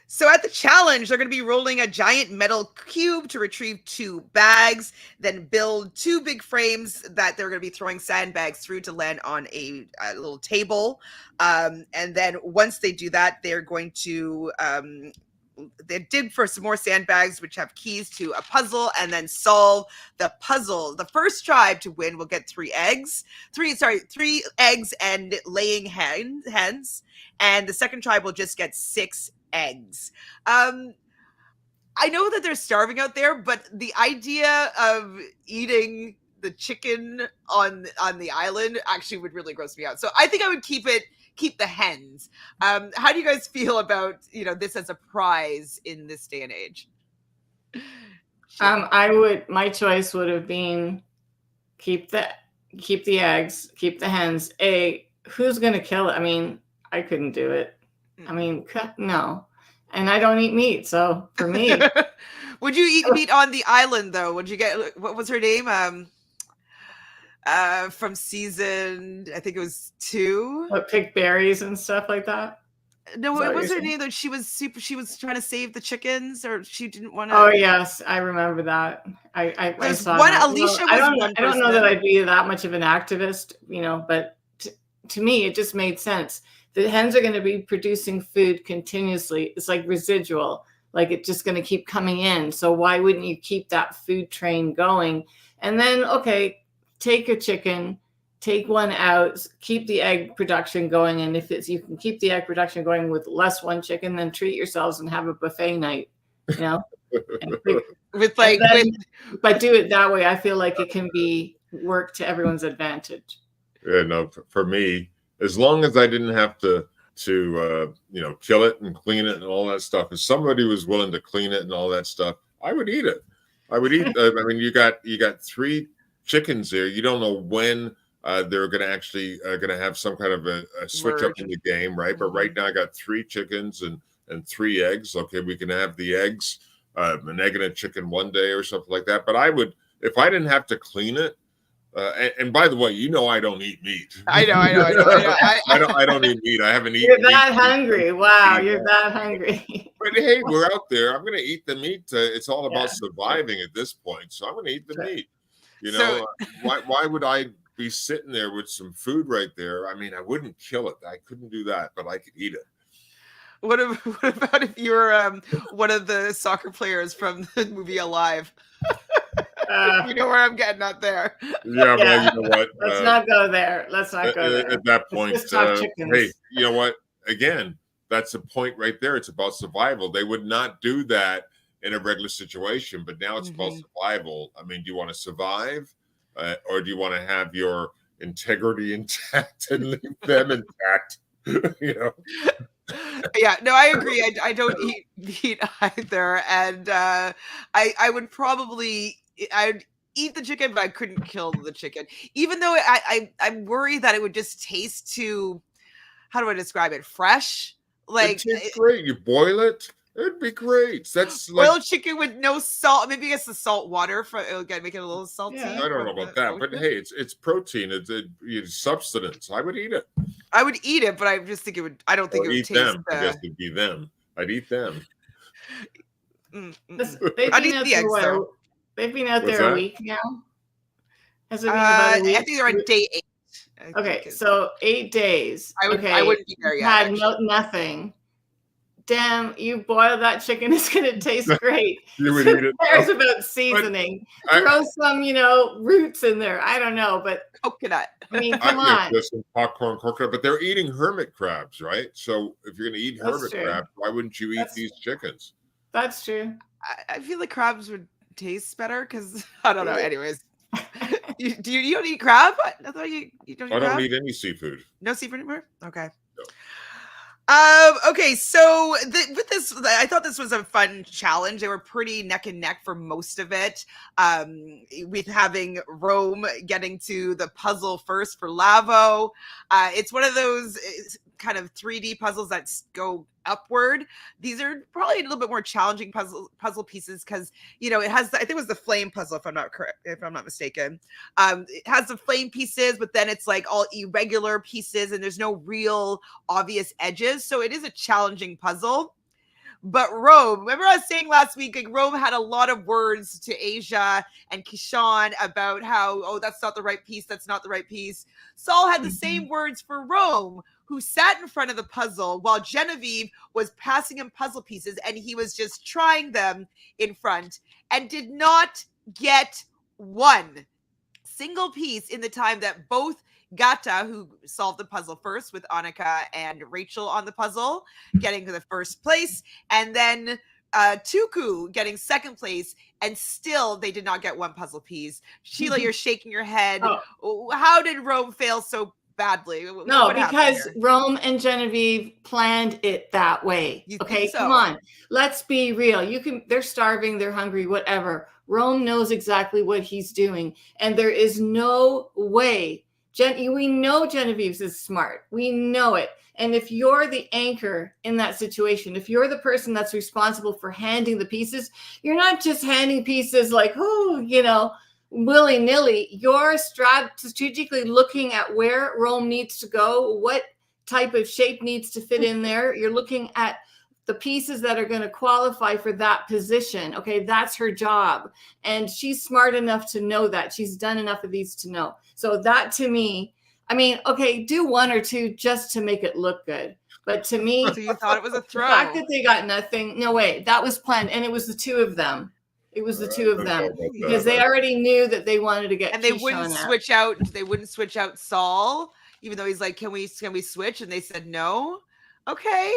So at the challenge, they're going to be rolling a giant metal cube to retrieve 2 bags, then build 2 big frames that they're going to be throwing sandbags through to land on a little table. And then once they do that, they're going to they dig for some more sandbags, which have keys to a puzzle, and then solve the puzzle. The first tribe to win will get 3 eggs, 3 eggs and laying hens, and the second tribe will just get 6 eggs. I know that they're starving out there, but the idea of eating the chicken on the island actually would really gross me out. So I think I would keep the hens. How do you guys feel about, this as a prize in this day and age? My choice would have been keep the eggs, keep the hens. Who's going to kill it? I mean, I couldn't do it. I mean, no. And I don't eat meat, so for me. Would you eat meat on the island, though? Would you get, what was her name? From season, I think it was 2. Pick berries and stuff like that? No, what was her name, though? She was trying to save the chickens, or she didn't want to. Oh, yes, I remember that. I saw one, that. Alicia I don't know that I'd be that much of an activist, but to me, it just made sense. The hens are going to be producing food continuously. It's like residual, like it's just going to keep coming in. So why wouldn't you keep that food train going? And then, okay, take a chicken, take one out, keep the egg production going. And if you can keep the egg production going with less one chicken, then treat yourselves and have a buffet night, But do it that way. I feel like it can be work to everyone's advantage. Yeah, no, for me, as long as I didn't have to kill it and clean it and all that stuff, if somebody was willing to clean it and all that stuff, I would eat it. I would eat. I mean, you got 3 chickens there. You don't know when they're going to actually going to have some kind of a switch up in the game, right? But right now I got 3 chickens and 3 eggs. Okay, we can have the eggs, an egg and a chicken one day or something like that. But I would, if I didn't have to clean it. And by the way, I don't eat meat. I know. I don't eat meat. I haven't eaten. You're that hungry. Wow, you're that hungry. But hey, we're out there. I'm going to eat the meat. It's all about surviving at this point. So I'm going to eat the meat. Why would I be sitting there with some food right there? I mean, I wouldn't kill it. I couldn't do that, but I could eat it. What about if you were one of the soccer players from the movie Alive? You know where I'm getting at there. Yeah, well, you know what? Let's not go there. At that point, hey, you know what? Again, that's the point right there. It's about survival. They would not do that in a regular situation, but now it's about survival. I mean, do you want to survive, or do you want to have your integrity intact and leave them intact? Yeah, no, I agree. I don't eat meat either, and I would probably. I'd eat the chicken, but I couldn't kill the chicken. Even though I'm worried that it would just taste too, how do I describe it? Fresh? Like, it's great. You boil it, it'd be great. That's boiled chicken with no salt. Maybe it's the salt water it'll make it a little salty. Yeah, I don't know about that, but hey, it's protein. It's substance. I would eat it. I would eat it, but I just think it would. I don't think it would taste. Them. I guess it'd be them. I'd eat them. I'd eat the eggs though. They've been out there a week now. Has it been about a week? I think they're on day 8. Okay, so 8 days. I wouldn't be there yet. Had nothing. Damn, you boil that chicken, it's going to taste great. You would eat it. There's about seasoning. Throw some, roots in there. I don't know, but coconut. I mean, come on. There's some popcorn coconut, but they're eating hermit crabs, right? So if you're going to eat hermit crabs, why wouldn't you eat these chickens? That's true. I feel like crabs would taste better because I don't know. Anyways, you don't eat crab? I thought you don't eat crab? I don't eat any seafood. No seafood anymore? Okay. No. Okay, so with this, I thought this was a fun challenge. They were pretty neck and neck for most of it. With having Rome getting to the puzzle first for Lavo. It's one of those kind of 3D puzzles that go upward. These are probably a little bit more challenging puzzle pieces because it has I think it was the flame puzzle if I'm not mistaken. It has the flame pieces, but then it's like all irregular pieces and there's no real obvious edges, so it is a challenging puzzle. But Rome, remember I was saying last week, like Rome had a lot of words to Asia and Kishan about how, that's not the right piece, that's not the right piece. Saul had the same words for Rome, who sat in front of the puzzle while Genevieve was passing him puzzle pieces, and he was just trying them in front and did not get one single piece in the time that both Gata, who solved the puzzle first with Annika and Rachel on the puzzle, getting to the first place, and then Tuku getting second place, and still they did not get one puzzle piece. Sheila, you're shaking your head. Oh. How did Rome fail so badly? No, What because Rome and Genevieve planned it that way. You Okay, think so? come on. Let's be real. They're starving, they're hungry, whatever. Rome knows exactly what he's doing. And there is no way. We know Genevieve is smart. We know it. And if you're the anchor in that situation, if you're the person that's responsible for handing the pieces, you're not just handing pieces like, willy-nilly. You're strategically looking at where Rome needs to go, what type of shape needs to fit in there. You're looking at the pieces that are going to qualify for that position. Okay, that's her job. And she's smart enough to know that. She's done enough of these to know. So that, to me, I mean, okay, do one or two just to make it look good. But to me, So you thought it was a throw? The fact that they got nothing, no way, that was planned. And it was the two of them. It was the two of them because they already knew that they wanted to get. And they wouldn't switch out. They wouldn't switch out Saul, even though he's like, "Can we switch?" And they said no. Okay,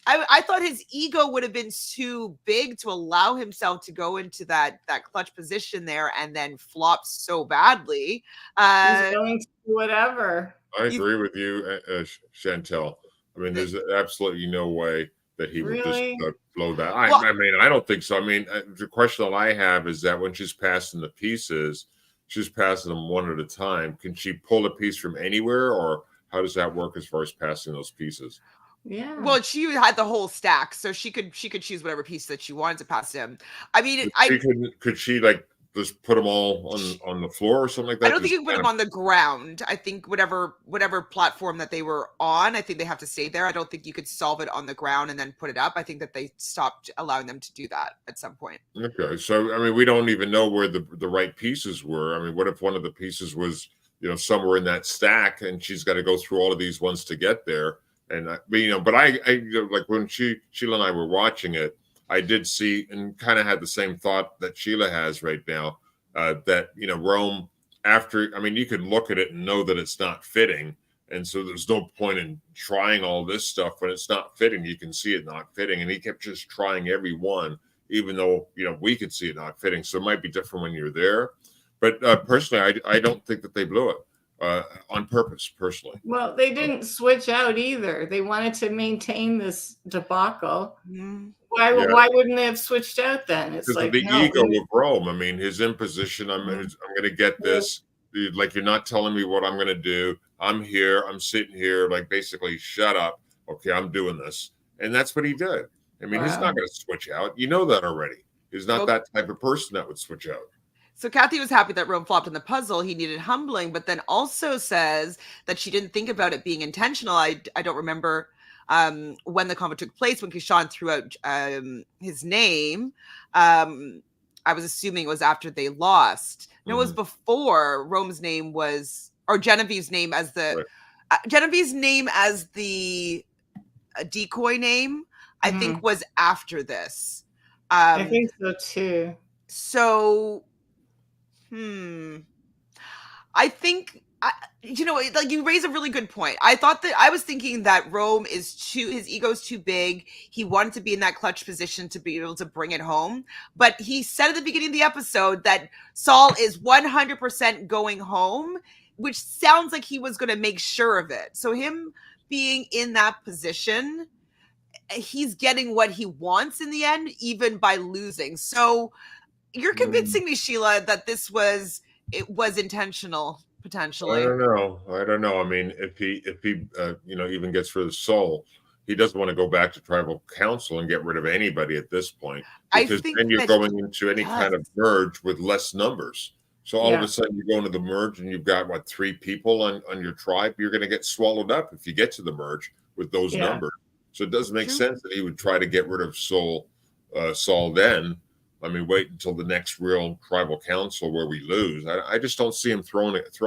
I thought his ego would have been too big to allow himself to go into that clutch position there and then flop so badly. He's going to do whatever. I agree with you, Chantele. I mean, there's absolutely no way that he would just blow that. I mean, I don't think so. I mean, the question that I have is that when she's passing the pieces, she's passing them one at a time. Can she pull a piece from anywhere, or how does that work as far as passing those pieces? Yeah. Well, she had the whole stack, so she could choose whatever piece that she wanted to pass him. I mean, could she like just put them all on the floor or something like that? I don't think you can put them on the ground. I think whatever platform that they were on, I think they have to stay there. I don't think you could solve it on the ground and then put it up. I think that they stopped allowing them to do that at some point. Okay, so I mean, we don't even know where the right pieces were. I mean, what if one of the pieces was somewhere in that stack, and she's got to go through all of these ones to get there? And but I like when Sheila and I were watching it, I did see and kind of had the same thought that Sheila has right now, that Rome, after, I mean, you could look at it and know that it's not fitting, and so there's no point in trying all this stuff when it's not fitting. You can see it not fitting, and he kept just trying every one, even though we could see it not fitting. So it might be different when you're there, but personally, I don't think that they blew it. On purpose, personally. Well, they didn't switch out either. They wanted to maintain this debacle. Mm-hmm. Why wouldn't they have switched out then? It's like the ego of Rome. I mean, his imposition. I'm going to get this. Like, you're not telling me what I'm going to do. I'm here. I'm sitting here. Like, basically, shut up. Okay, I'm doing this, and that's what he did. I mean, he's not going to switch out. You know that already. He's not that type of person that would switch out. So Kathy was happy that Rome flopped in the puzzle. He needed humbling, but then also says that she didn't think about it being intentional. I don't remember when the combo took place, when Kishan threw out his name. I was assuming it was after they lost. No, it was before Rome's name was, or Genevieve's name as the Genevieve's name as the decoy name, I think was after this. I think so too. So I think, like, you raise a really good point. I was thinking that Rome his ego is too big. He wanted to be in that clutch position to be able to bring it home. But he said at the beginning of the episode that Saul is 100% going home, which sounds like he was going to make sure of it. So him being in that position, he's getting what he wants in the end, even by losing. So you're convincing me, Sheila, that it was intentional, potentially. I don't know. I mean, if he even gets rid of Saul, he doesn't want to go back to tribal council and get rid of anybody at this point, because then you're going into any kind of merge with less numbers. So all of a sudden you go into the merge and you've got 3 people on your tribe. You're going to get swallowed up if you get to the merge with those numbers. So it doesn't make sense that he would try to get rid of Saul then. I mean, wait until the next real tribal council where we lose. I just don't see him throwing it.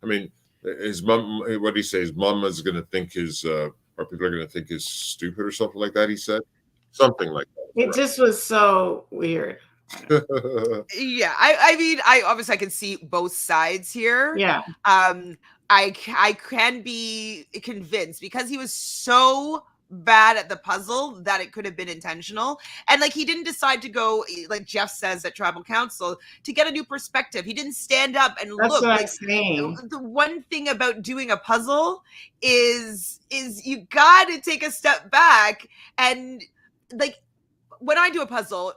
I mean, his mom, what did he say? His mom is going to think or people are going to think he's stupid or something like that. He said something like It just was so weird. that. Yeah, I mean, I obviously I can see both sides here. Yeah. I can be convinced because he was so bad at the puzzle that it could have been intentional. And like he didn't decide to go, like Jeff says at tribal council, to get a new perspective. He didn't stand up and That's look. what Like I'm saying. the one thing about doing a puzzle is you got to take a step back. And like when I do a puzzle,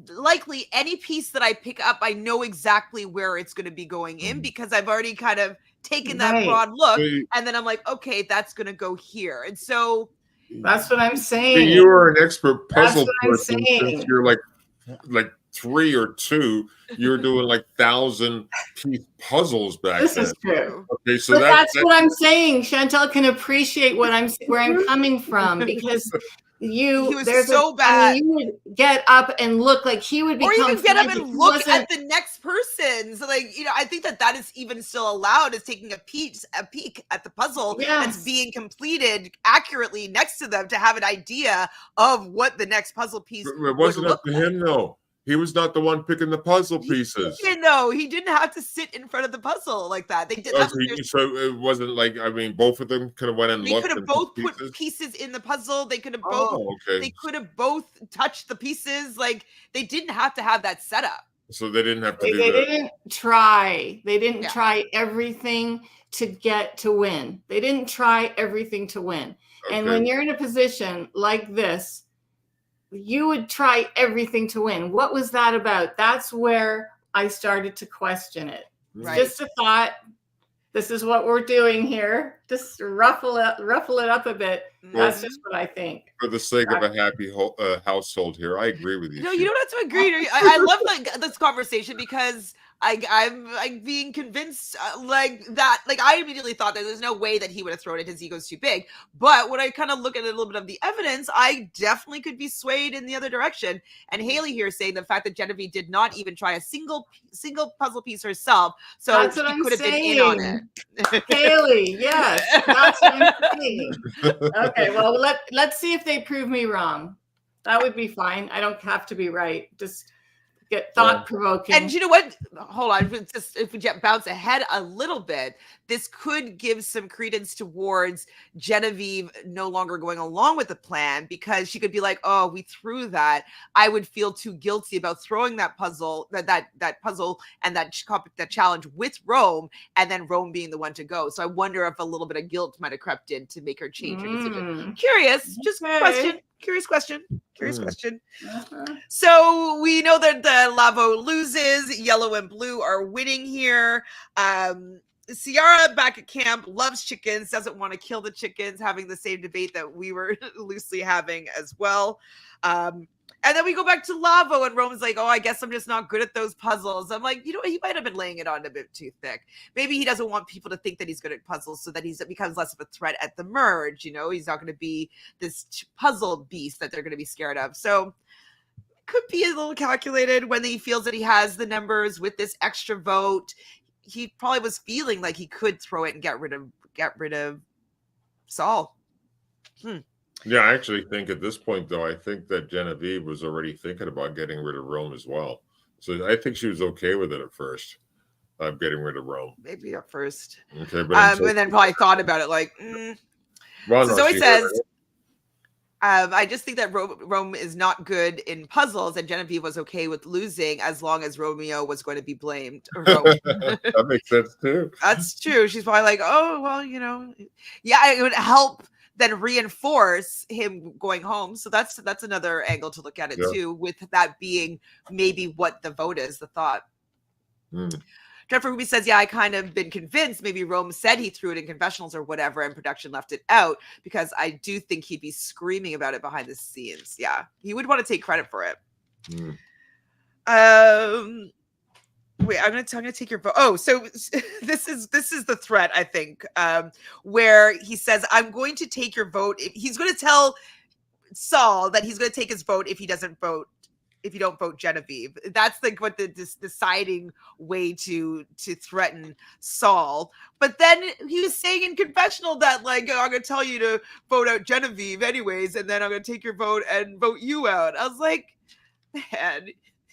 likely any piece that I pick up, I know exactly where it's going to be going in because I've already kind of taken that Right. broad look, See- and then I'm like, okay, that's going to go here. And so That's what I'm See, saying. you are an expert That's puzzle what I'm person since saying. you're like 3 or 2. You're doing like 1,000-piece puzzles back This then. is true. Okay, so But that's that's what I'm saying. Chantele can appreciate where I'm coming from because he was there's so I bad. mean, you would get up and look like he would Or become you can get up frantic. and He look wasn't- at the next person. So, like, I think that is even still allowed, is taking a peek at the puzzle that's Yes. being completed accurately next to them to have an idea of what the next puzzle piece it would wasn't look up to like. him though. He was not the one picking the puzzle pieces. He didn't have to sit in front of the puzzle like that. They did. Oh, so it wasn't like, I mean, both of them could have went and They looked could have and both picked put pieces. pieces in the puzzle. They could have both. Oh, okay. They could have both touched the pieces. Like they didn't have to have that setup. So they didn't have to They do that. didn't try. They didn't Yeah. try everything to get to win. They didn't try everything to win. And Okay. when you're in a position like this, you would try everything to win. What was that about? That's where I started to question it. Right. Just a thought. This is what we're doing here. Just ruffle it up a bit. That's just what I think. For the sake of a happy household here, I agree with you. No, you don't have to agree. I love this conversation because I'm being convinced like that. Like I immediately thought that there's no way that he would have thrown it. His ego's too big. But when I kind of look at a little bit of the evidence, I definitely could be swayed in the other direction. And Haley here saying the fact that Genevieve did not even try a single puzzle piece herself, so That's what she I'm could have been in on saying. it. Haley, yes, that's what I'm saying. Okay, well, let's see if they prove me wrong. That would be fine. I don't have to be right. Just get thought provoking. And you know what? Hold on. If we bounce ahead a little bit, this could give some credence towards Genevieve no longer going along with the plan, because she could be like, "Oh, we threw that. I would feel too guilty about throwing that puzzle, that puzzle and that challenge with Rome, and then Rome being the one to go." So I wonder if a little bit of guilt might have crept in to make her change her decision. Curious, just question. Curious question. So we know that the Lavo loses. Yellow and blue are winning here. Ciara back at camp, loves chickens, doesn't want to kill the chickens, having the same debate that we were loosely having as well. And then we go back to Lavo, and Rome's like, "Oh, I guess I'm just not good at those puzzles." I'm like, he might have been laying it on a bit too thick. Maybe he doesn't want people to think that he's good at puzzles so that he becomes less of a threat at the merge. He's not going to be this puzzle beast that they're going to be scared of. So could be a little calculated when he feels that he has the numbers with this extra vote. He probably was feeling like he could throw it and get rid of Saul. Yeah, I actually think at this point, though, I think that Genevieve was already thinking about getting rid of Rome as well. So I think she was okay with it at first, getting rid of Rome. Maybe at first. Okay, but and then probably thought about it like, Well, so no, Zoe she says, heard it. I just think that Rome is not good in puzzles, and Genevieve was okay with losing as long as Romeo was going to be blamed. That makes sense too. That's true. She's probably like, "Oh, well, yeah, it would help then reinforce him going home." So that's another angle to look at it too, with that being maybe what the vote is, the thought. Jennifer Ruby says, "Yeah, I kind of been convinced maybe Rome said he threw it in confessionals or whatever, and production left it out, because I do think he'd be screaming about it behind the scenes. Yeah, he would want to take credit for it." Wait, I'm gonna take your vote. Oh, so this is the threat, I think, where he says, "I'm going to take your vote." He's going to tell Saul that he's going to take his vote if he doesn't vote if you don't vote Genevieve. That's like what the deciding way to threaten Saul. But then he was saying in confessional that like, I'm going to tell you to vote out Genevieve anyways, and then I'm going to take your vote and vote you out. I was like, man,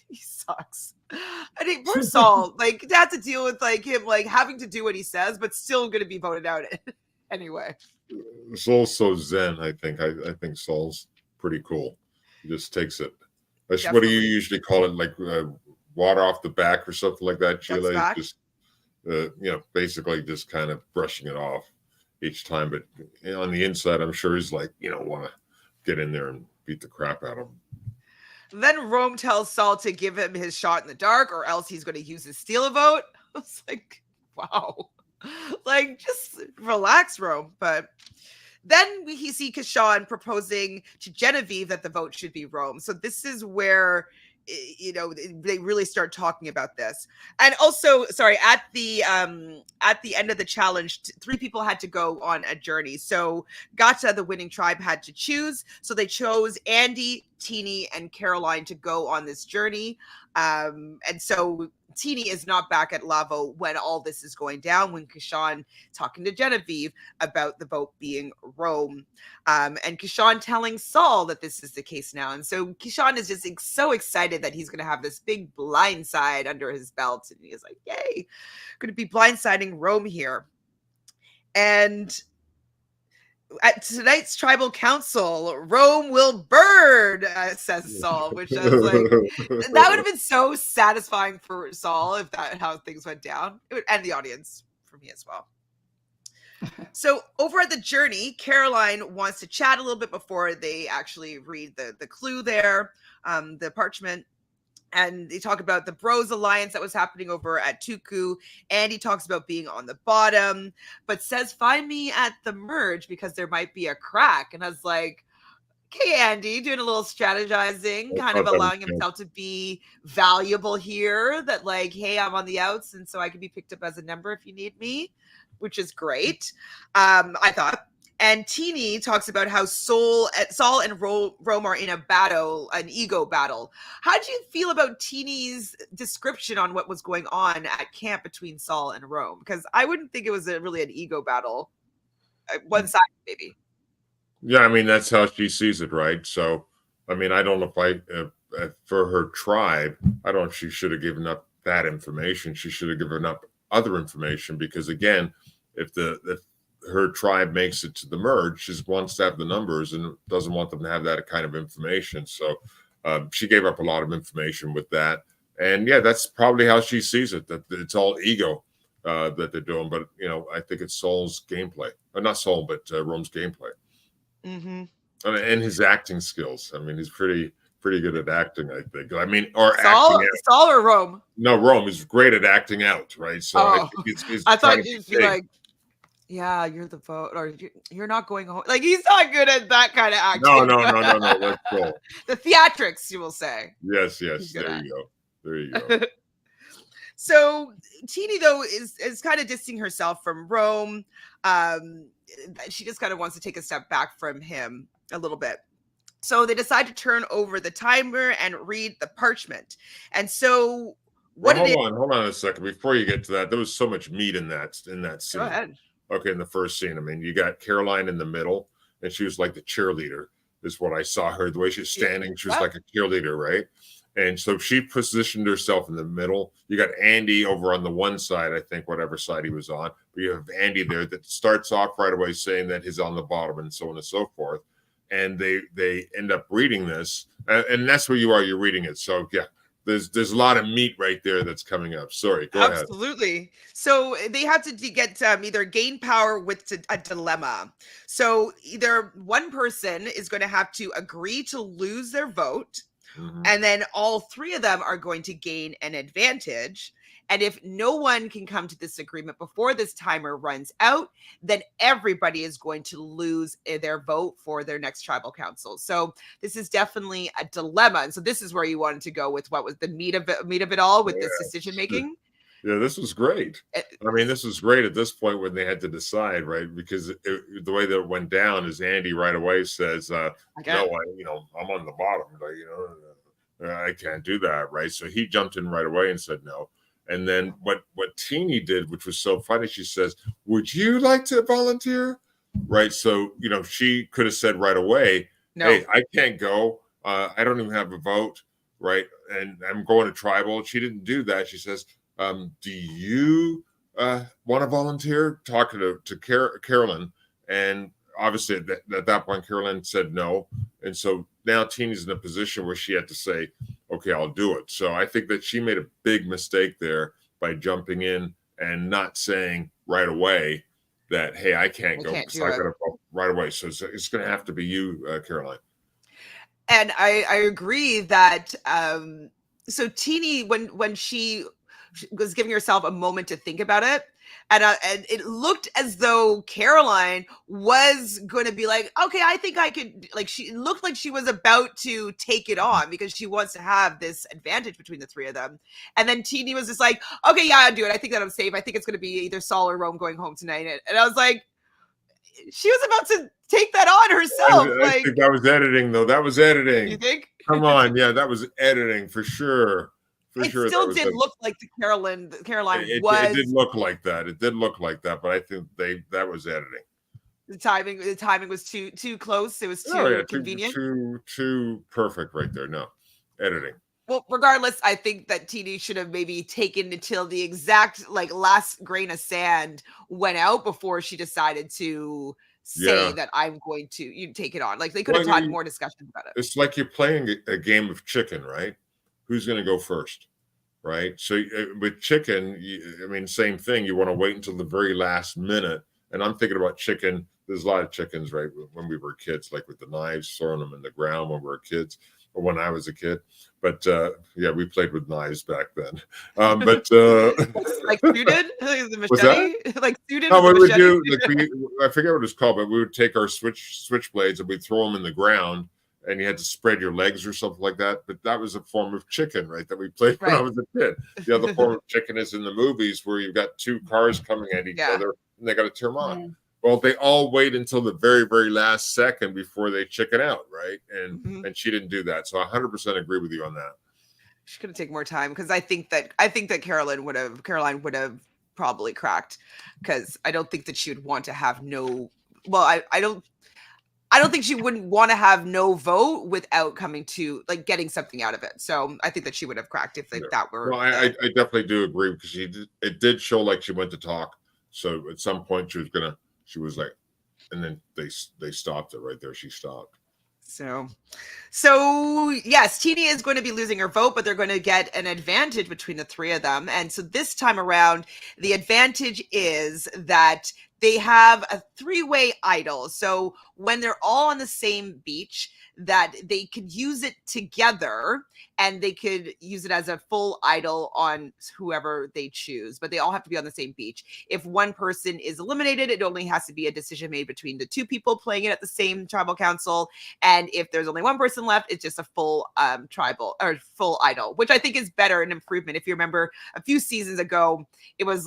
he sucks. I mean, poor Saul, like to have to deal with like him like having to do what he says, but still going to be voted out anyway. Saul's so zen. I think Saul's pretty cool. He just takes it. That's what do you usually call it, like water off the back or something like that, Sheila? Just basically just kind of brushing it off each time. But on the inside, I'm sure he's like, want to get in there and beat the crap out of him. Then Rome tells Saul to give him his shot in the dark, or else he's going to use his steal a vote. I was like, wow, like just relax, Rome. But then we see Kishan proposing to Genevieve that the vote should be Rome. So this is where, they really start talking about this. And also, sorry, at the end of the challenge, 3 people had to go on a journey. So Gata, the winning tribe, had to choose. So they chose Andy, Teeny, and Caroline to go on this journey. And so Teeny is not back at Lavo when all this is going down, when Kishan talking to Genevieve about the vote being Rome. And Kishan telling Saul that this is the case now. And so Kishan is just so excited that he's going to have this big blindside under his belt. And he's like, yay, going to be blindsiding Rome here. And at tonight's tribal council, Rome will burn, says Saul, which I was like, that would have been so satisfying for Saul if that how things went down. It would, and the audience for me as well. So over at the journey, Caroline wants to chat a little bit before they actually read the clue there, the parchment. And they talk about the Bros Alliance that was happening over at Tuku. Andy talks about being on the bottom, but says, find me at the merge because there might be a crack. And I was like, okay, Andy, doing a little strategizing, kind of allowing himself to be valuable here. That like, hey, I'm on the outs, and so I can be picked up as a number if you need me, which is great. I thought. And Teeny talks about how Saul and Rome are in a battle, an ego battle. How did you feel about Teeny's description on what was going on at camp between Saul and Rome? Because I wouldn't think it was really an ego battle. One side, maybe. Yeah, I mean, that's how she sees it, right? So, I mean, I don't know if for her tribe, I don't know if she should have given up that information. She should have given up other information because, again, if her tribe makes it to the merge, she wants to have the numbers and doesn't want them to have that kind of information. So she gave up a lot of information with that. And yeah, that's probably how she sees it, that it's all ego that they're doing. But, I think it's Saul's gameplay. Not Saul, but Rome's gameplay. Mm-hmm. And his acting skills. I mean, he's pretty good at acting, I think. I mean, Saul or Rome? No, Rome is great at acting out, right? So I think I thought you'd be like, yeah, you're the vote, or you're not going home. Like, he's not good at that kind of acting. No. That's cool. The theatrics, you will say. Yes. There you go. So Teeny, though, is kind of distancing herself from Rome. She just kind of wants to take a step back from him a little bit. So they decide to turn over the timer and read the parchment. And so hold on a second. Before you get to that, there was so much meat in that scene. Go ahead. Okay, in the first scene, I mean, you got Caroline in the middle, and she was like the cheerleader, is what I saw her. The way she's standing, she was like a cheerleader, right? And so she positioned herself in the middle. You got Andy over on the one side, I think, whatever side he was on. But you have Andy there that starts off right away saying that he's on the bottom and so on and so forth. And they end up reading this, and that's where you are. You're reading it. So, yeah. There's a lot of meat right there that's coming up. Sorry, go ahead. Absolutely. So they have to get either gain power with a dilemma. So either one person is going to have to agree to lose their vote, and then all 3 of them are going to gain an advantage. And if no one can come to this agreement before this timer runs out, then everybody is going to lose their vote for their next tribal council. So this is definitely a dilemma. And so this is where you wanted to go with what was the meat of it all with this decision making. Yeah, this was great. I mean, this was great at this point when they had to decide, right? Because the way that it went down is Andy right away says, "No, I'm on the bottom." I can't do that, right? So he jumped in right away and said no. And then what Teeny did, which was so funny, she says, "Would you like to volunteer?" Right. So, she could have said right away, No. "Hey, I can't go. I don't even have a vote." Right. And I'm going to tribal. She didn't do that. She says, "Do you want to volunteer?" Talking to Carolyn. And obviously at that point, Carolyn said no. And so now Teeny's in a position where she had to say, "Okay, I'll do it." So I think that she made a big mistake there by jumping in and not saying right away that, "Hey, I can't go because I got to vote right away." So it's going to have to be you, Caroline. And I agree that so Teeny, when she was giving herself a moment to think about it, and it looked as though Caroline was going to be like, "Okay, I think I could." Like, she looked like she was about to take it on because she wants to have this advantage between the three of them. And then Teeny was just like, "Okay, yeah, I'll do it. I think that I'm safe. I think it's going to be either Saul or Rome going home tonight." And I was like, she was about to take that on herself. I think that was editing, though. That was editing. You think? Come on, yeah, that was editing for sure. It still did look like Caroline was. It did look like that. It did look like that, but I think that was editing. The timing was too close. It was too convenient. Too perfect right there. No, editing. Well, regardless, I think that TD should have maybe taken until the exact last grain of sand went out before she decided to say that I'm going to take it on. Like, they could have had more discussions about it. It's like you're playing a game of chicken, right? Who's going to go first, right? So with chicken, same thing. You want to wait until the very last minute. And I'm thinking about chicken. There's a lot of chickens, right? When we were kids, like with the knives, throwing them in the ground when we were kids, or when I was a kid. But we played with knives back then. But like suited, the machete, like suited. No, what we would do, I forget what it's called, but we would take our switchblades and we'd throw them in the ground, and you had to spread your legs or something like that. But that was a form of chicken, right? That we played when I was a kid. The other form of chicken is in the movies where you've got two cars coming at each other and they got to turn on. Mm. Well, they all wait until the very, very last second before they chicken out, right? And she didn't do that. So I 100% agree with you on that. She could have taken more time, because I think that Caroline would have probably cracked, because I don't think that she would want to have no. Well, I don't think she wouldn't want to have no vote without coming to getting something out of it. So I think that she would have cracked if that were. Well, I definitely do agree, because it did show like she went to talk. So at some point she was like, and then they stopped it right there. She stopped. So yes, Teeny is going to be losing her vote, but they're going to get an advantage between the three of them. And so this time around, the advantage is that they have a three-way idol. So when they're all on the same beach, that they could use it together, and they could use it as a full idol on whoever they choose, but they all have to be on the same beach. If one person is eliminated, it only has to be a decision made between the two people playing it at the same tribal council. And if there's only one person left, it's just a full tribal or full idol, which I think is better, an improvement. If you remember a few seasons ago, it was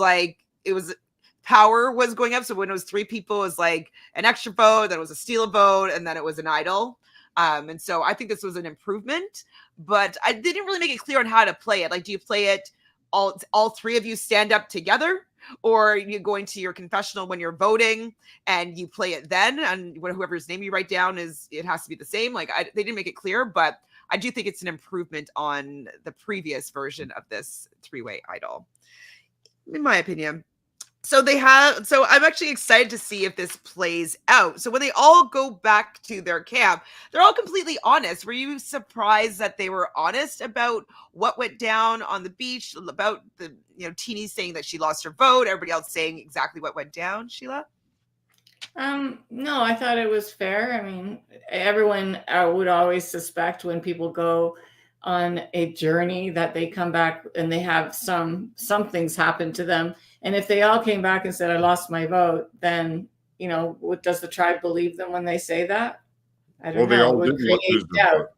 power was going up. So when it was three people, it was like an extra vote, then it was a steal a vote, and then it was an idol. And so I think this was an improvement, but I didn't really make it clear on how to play it. Like, do you play it all three of you stand up together, or you go into your confessional when you're voting and you play it then, and whoever's name you write down it has to be the same. They didn't make it clear, but I do think it's an improvement on the previous version of this three-way idol, in my opinion. So I'm actually excited to see if this plays out. So when they all go back to their camp, they're all completely honest. Were you surprised that they were honest about what went down on the beach, about the, Teeny saying that she lost her vote, everybody else saying exactly what went down, Sheila? No, I thought it was fair. I mean, everyone would always suspect when people go on a journey that they come back and they have some things happen to them. And if they all came back and said, I lost my vote, then, does the tribe believe them when they say that? I don't know. They all did lose their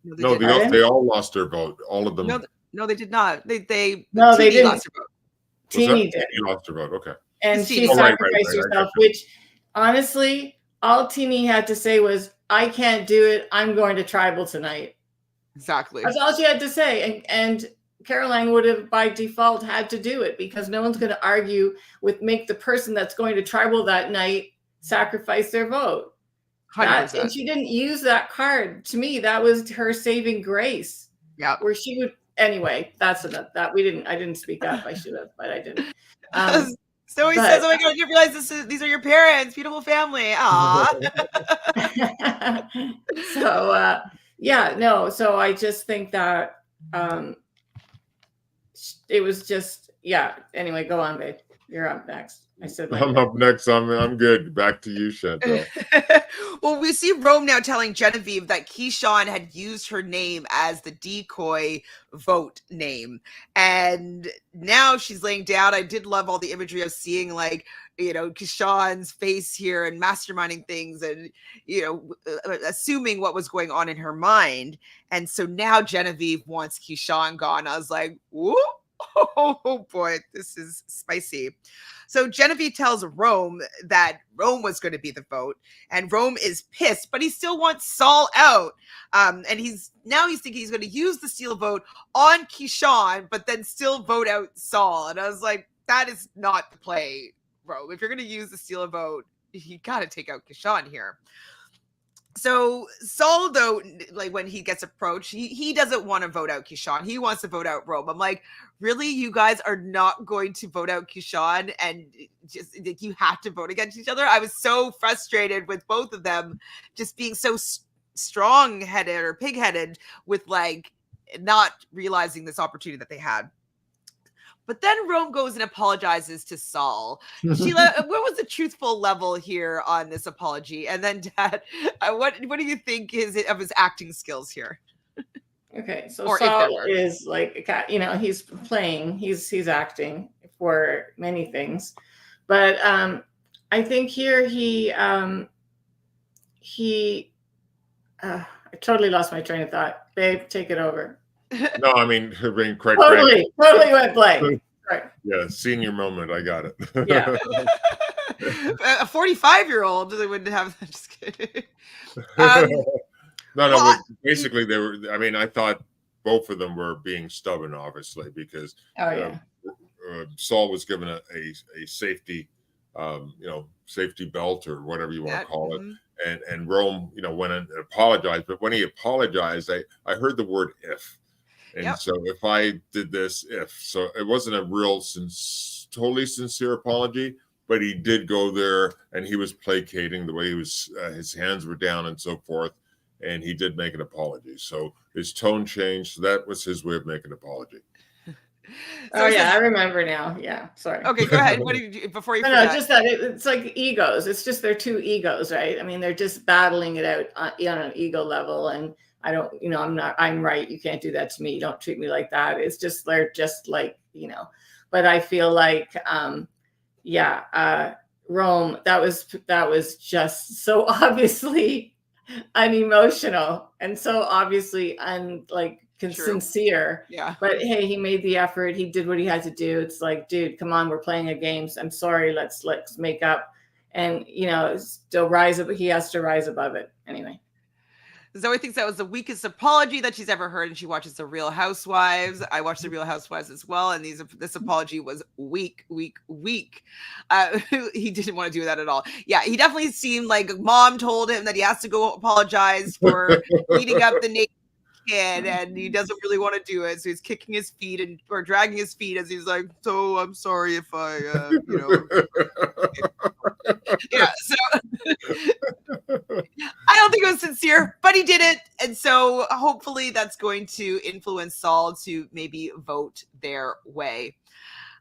vote. No, they all lost their vote. All of them. No, they did not. They didn't. Lost her vote. Teeny did. She lost her vote. Okay. And she sacrificed herself, which honestly, all Teeny had to say was, I can't do it. I'm going to tribal tonight. Exactly. That's all she had to say. And Caroline would have by default had to do it, because no one's going to argue with make the person that's going to tribal that night sacrifice their vote. 100%. And she didn't use that card. To me, that was her saving grace. Yeah. Where she would, anyway, that's enough. I didn't speak up. I should have, but I didn't. So he says, "Oh my God, you realize these are your parents, beautiful family." Aw. So yeah, no. So I just think that it was just, yeah. Anyway, go on, babe. You're up next. I said I'm up next. I'm good. Back to you, Chantele. Well, we see Rome now telling Genevieve that Kishan had used her name as the decoy vote name. And now she's laying down. I did love all the imagery of seeing, like, Kishan's face here and masterminding things and, assuming what was going on in her mind. And so now Genevieve wants Kishan gone. I was like, whoop. Oh boy, this is spicy. So Genevieve tells Rome that Rome was going to be the vote, and Rome is pissed, but he still wants Saul out. And he's thinking he's going to use the steal vote on Kishan, but then still vote out Saul. And I was like, that is not the play, Rome. If you're going to use the steal vote, you got to take out Kishan here. So Saul, though, like when he gets approached, he doesn't want to vote out Kishan. He wants to vote out Rome. I'm like, really? You guys are not going to vote out Kishan and just like you have to vote against each other? I was so frustrated with both of them just being so strong-headed or pig-headed with like not realizing this opportunity that they had. But then Rome goes and apologizes to Saul. Sheila, what was the truthful level here on this apology? And then, Dad, what do you think of his acting skills here? Okay, so Saul is like, he's playing, he's acting for many things, but I think here I totally lost my train of thought. Babe, take it over. No, I mean, quite totally went blank. Right. Yeah, senior moment. I got it. Yeah. A 45-year-old wouldn't have that. Just kidding. No, basically they were. I mean, I thought both of them were being stubborn, obviously, because Saul was given a safety, safety belt or whatever you want to call it, and Rome, went in and apologized. But when he apologized, I heard the word "if." And so if I did this, so it wasn't a real totally sincere apology, but he did go there and he was placating the way he was, his hands were down and so forth. And he did make an apology. So his tone changed. So that was his way of making an apology. I remember now. Yeah, sorry. Okay, go ahead. What did you before you? No, just that it's like egos. It's just their two egos, right? I mean, they're just battling it out on an ego level, and I don't, I'm right. You can't do that to me. You don't treat me like that. It's just, they're just like, but I feel like, Rome, that was just so obviously unemotional and so obviously sincere. Yeah. But hey, he made the effort. He did what he had to do. It's like, dude, come on, we're playing a game. I'm sorry. Let's make up, and still rise up. He has to rise above it anyway. Zoe thinks that was the weakest apology that she's ever heard, and she watches The Real Housewives. I watched The Real Housewives as well, and this apology was weak. He didn't want to do that at all. Yeah, he definitely seemed like Mom told him that he has to go apologize for beating up the naked kid, and he doesn't really want to do it, so he's kicking his feet or dragging his feet as he's like, so I'm sorry if I, yeah, so I don't think it was sincere, but he did it. And so hopefully that's going to influence Saul to maybe vote their way.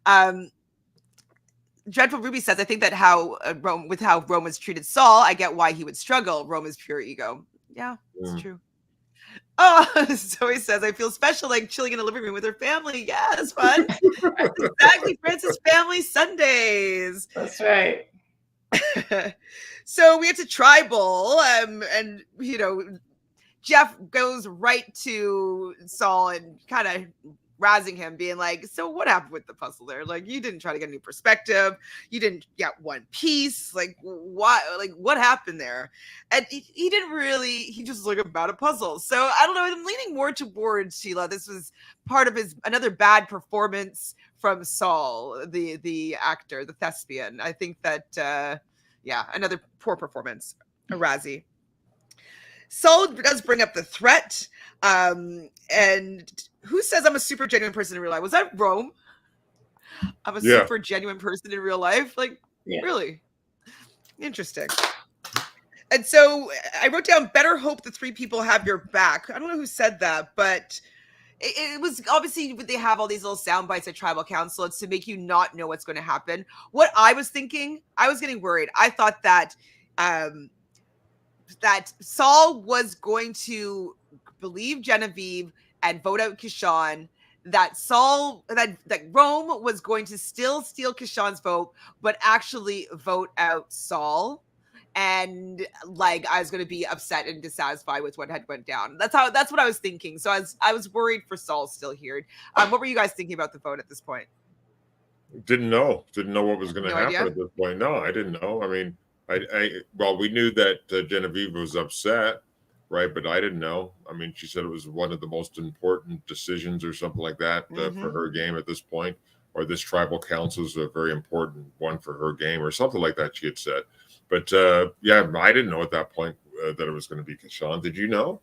Dreadful Ruby says, I think that how Rome has treated Saul, I get why he would struggle. Rome is pure ego. Yeah, it's true. Oh, Zoe says, I feel special, like chilling in a living room with her family. Yeah, it's fun. Exactly, Francis Family Sundays. That's right. So we had to tribal, and Jeff goes right to Saul and kind of razzing him, being like, so what happened with the puzzle there? Like, you didn't try to get a new perspective. You didn't get one piece. Like, what happened there? And he didn't really, he just was like about a puzzle. So I don't know. I'm leaning more towards Sheila. This was part of another bad performance from Saul, the actor, the thespian. I think that, another poor performance, a Razzie. Saul does bring up the threat. And who says I'm a super genuine person in real life? Was that Rome? I'm a super genuine person in real life. Like, really interesting. And so I wrote down, better hope the three people have your back. I don't know who said that, but it was obviously they have all these little sound bites at tribal council. It's to make you not know what's going to happen. What I was thinking, I was getting worried. I thought that that Saul was going to believe Genevieve and vote out Kishan, that Rome was going to still steal Kishan's vote, but actually vote out Saul. And like, I was going to be upset and dissatisfied with what had went down. That's what I was thinking. So I was worried for Saul still here. What were you guys thinking about the vote at this point? Didn't know what was going to happen idea? At this point. No, I didn't know. I mean, well, we knew that Genevieve was upset, right? But I didn't know. I mean, she said it was one of the most important decisions or something like that for her game at this point, or this tribal council is a very important one for her game or something like that, she had said. But I didn't know at that point that it was going to be Kishan. Did you know?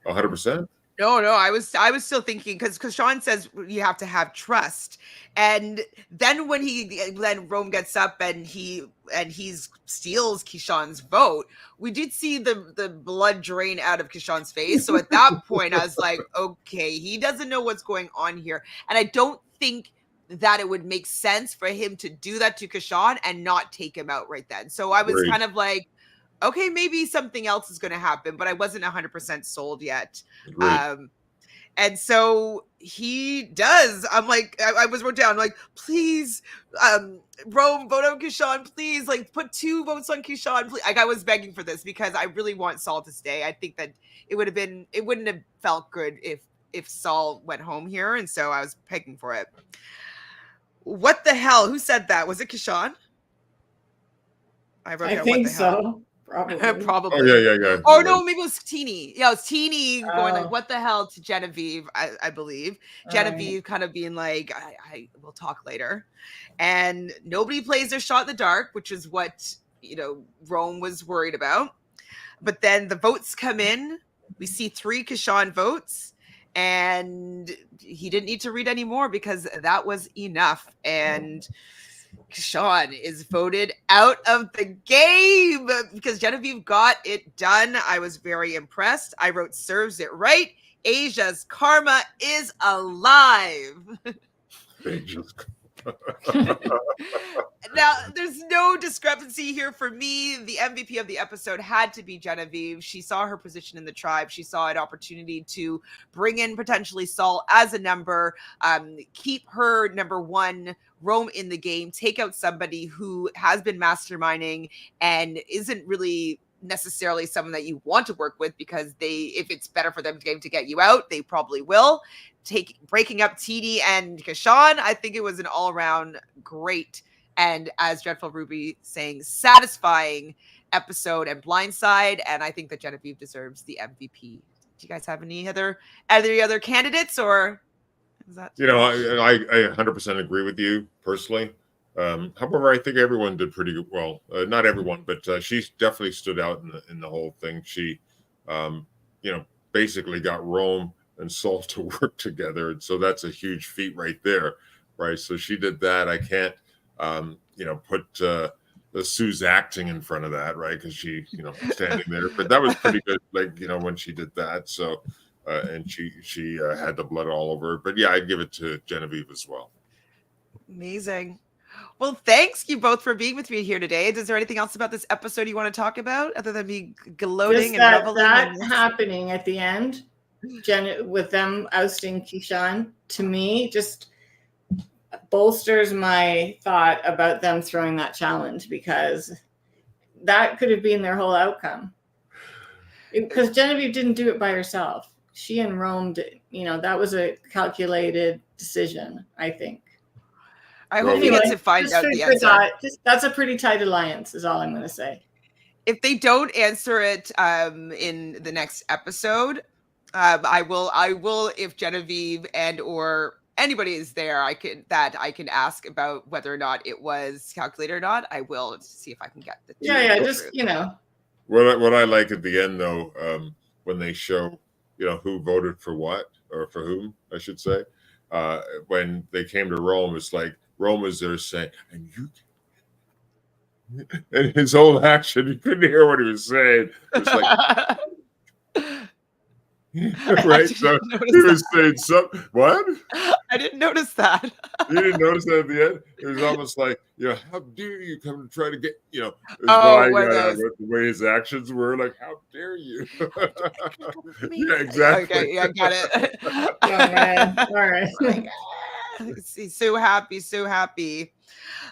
100%? No, I was still thinking, because Sean says you have to have trust, and then when Rome gets up and he steals Kishan's vote, we did see the blood drain out of Kishan's face. So at that point, I was like, okay, he doesn't know what's going on here, and I don't think that it would make sense for him to do that to Kishan and not take him out right then. So I was kind of like, okay, maybe something else is going to happen, but I wasn't 100% sold yet. And so he does. I'm like, I was wrote down, like, please, Rome, vote out Kishan, please, like, put 2 votes on Kishan, please. Like, I was begging for this because I really want Saul to stay. I think that it wouldn't have felt good if Saul went home here, and so I was begging for it. What the hell? Who said that? Was it Kishan? I think so. Probably. Oh, yeah. Oh, no, maybe it was Teeny. Yeah, it was Teeny going like, what the hell, to Genevieve, I believe. Genevieve kind of being like, I will talk later. And nobody plays their shot in the dark, which is what, Rome was worried about. But then the votes come in. We see 3 Kishan votes. And he didn't need to read any more because that was enough. And Kishan is voted out of the game because Genevieve got it done. I was very impressed. I wrote, serves it right. Asia's karma is alive. Now, there's no discrepancy here for me. The MVP of the episode had to be Genevieve. She saw her position in the tribe. She saw an opportunity to bring in potentially Saul as a number, keep her number 1 Rome in the game, take out somebody who has been masterminding and isn't really necessarily someone that you want to work with, because if it's better for them to get you out, they probably will. Breaking up TD and Kishan, I think it was an all-around great, and as Dreadful Ruby saying, satisfying episode and blindside, and I think that Genevieve deserves the MVP. Do you guys have any other candidates, or is that I 100% agree with you personally. However, I think everyone did pretty well. Not everyone, but she definitely stood out in the whole thing. She basically got Rome and Saul to work together, and so that's a huge feat right there, right? So she did that. I can't put the Sue's acting in front of that, right? Because she standing there, but that was pretty good, like when she did that. So and she had the blood all over her. But yeah, I'd give it to Genevieve as well. Amazing. Well, thanks you both for being with me here today. Is there anything else about this episode you want to talk about other than me gloating and reveling? That happening at the end, with them ousting Kishan, to me just bolsters my thought about them throwing that challenge, because that could have been their whole outcome. Because Genevieve didn't do it by herself. She and Rome that was a calculated decision, I think. I hope we get to find just out food the for answer. thought. That's a pretty tight alliance, is all I'm going to say. If they don't answer it in the next episode, I will if Genevieve and or anybody is there, I can ask about whether or not it was calculated or not. I will see if I can get the just What I like at the end though, when they show who voted for what, or for whom I should say, when they came to Rome, it's like Rome was there saying, and his whole action, you couldn't hear what he was saying. It was like right? So he was saying something. What? I didn't notice that. You didn't notice that at the end? It was almost like, how dare you come to try to get, is what I got out of it, the way his actions were. Like, how dare you? Yeah, exactly. Okay, yeah, I got it. Oh, man. All right. So happy.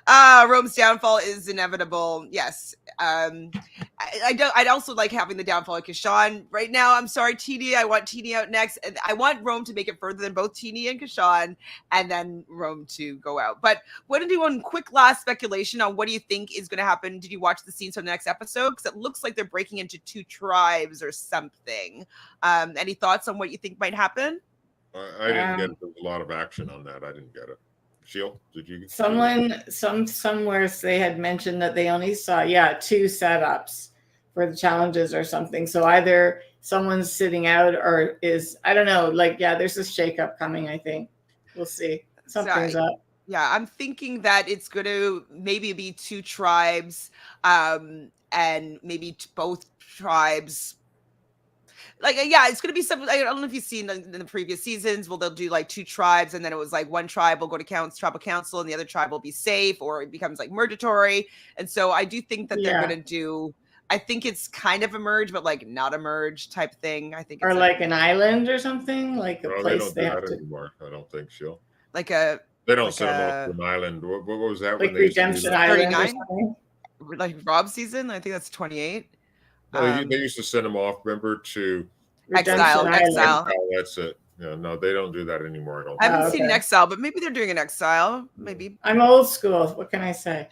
Rome's downfall is inevitable. Yes. I'd also like having the downfall of Kishan. Right now, I'm sorry, TD. I want TD out next. And I want Rome to make it further than both TD and Kishan, and then Rome to go out. But what do you want? Quick last speculation on what do you think is going to happen? Did you watch the scenes from the next episode? Because it looks like they're breaking into 2 tribes or something. Any thoughts on what you think might happen? I didn't get it. There was a lot of action on that. I didn't get it. Sheila, did you? Somewhere they had mentioned that they only saw 2 setups for the challenges or something. So either someone's sitting out or I don't know. There's a shakeup coming. I think we'll see. Something's up. Yeah, I'm thinking that it's going to maybe be 2 tribes, and maybe both tribes. It's going to be something. I don't know if you've seen in the previous seasons. Well, they'll do 2 tribes, and then it was one tribe will go to tribal council, and the other tribe will be safe, or it becomes mergatory. And so I do think that they're going to do. I think it's kind of a merge, but not a merge type thing. I think, or an island or something, a place they don't do that anymore. I don't think, Sheila. They don't send them off to an island. What was that? When Redemption Island or something? Rob's season. I think that's 28. No, they used to send them off. Remember to Exile. That's it. Yeah, no, they don't do that anymore. I haven't seen an Exile, but maybe they're doing an Exile. Maybe. I'm old school. What can I say?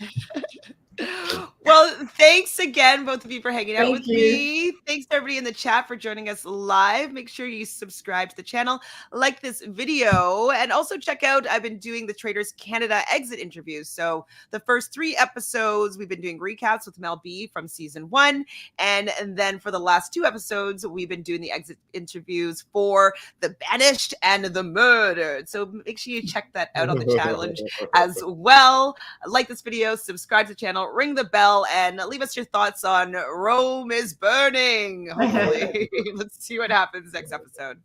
Well, thanks again, both of you, for hanging out with me. Thanks to everybody in the chat for joining us live. Make sure you subscribe to the channel, like this video, and also check out, I've been doing the Traders Canada exit interviews. So the first 3 episodes, we've been doing recaps with Mel B from season 1. And then for the last 2 episodes, we've been doing the exit interviews for the banished and the murdered. So make sure you check that out on the challenge as well. Like this video, subscribe to the channel, ring the bell, and leave us your thoughts on Rome is burning. Hopefully. Let's see what happens next episode.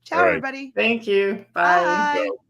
Ciao, everybody. Thank you. Bye. Bye.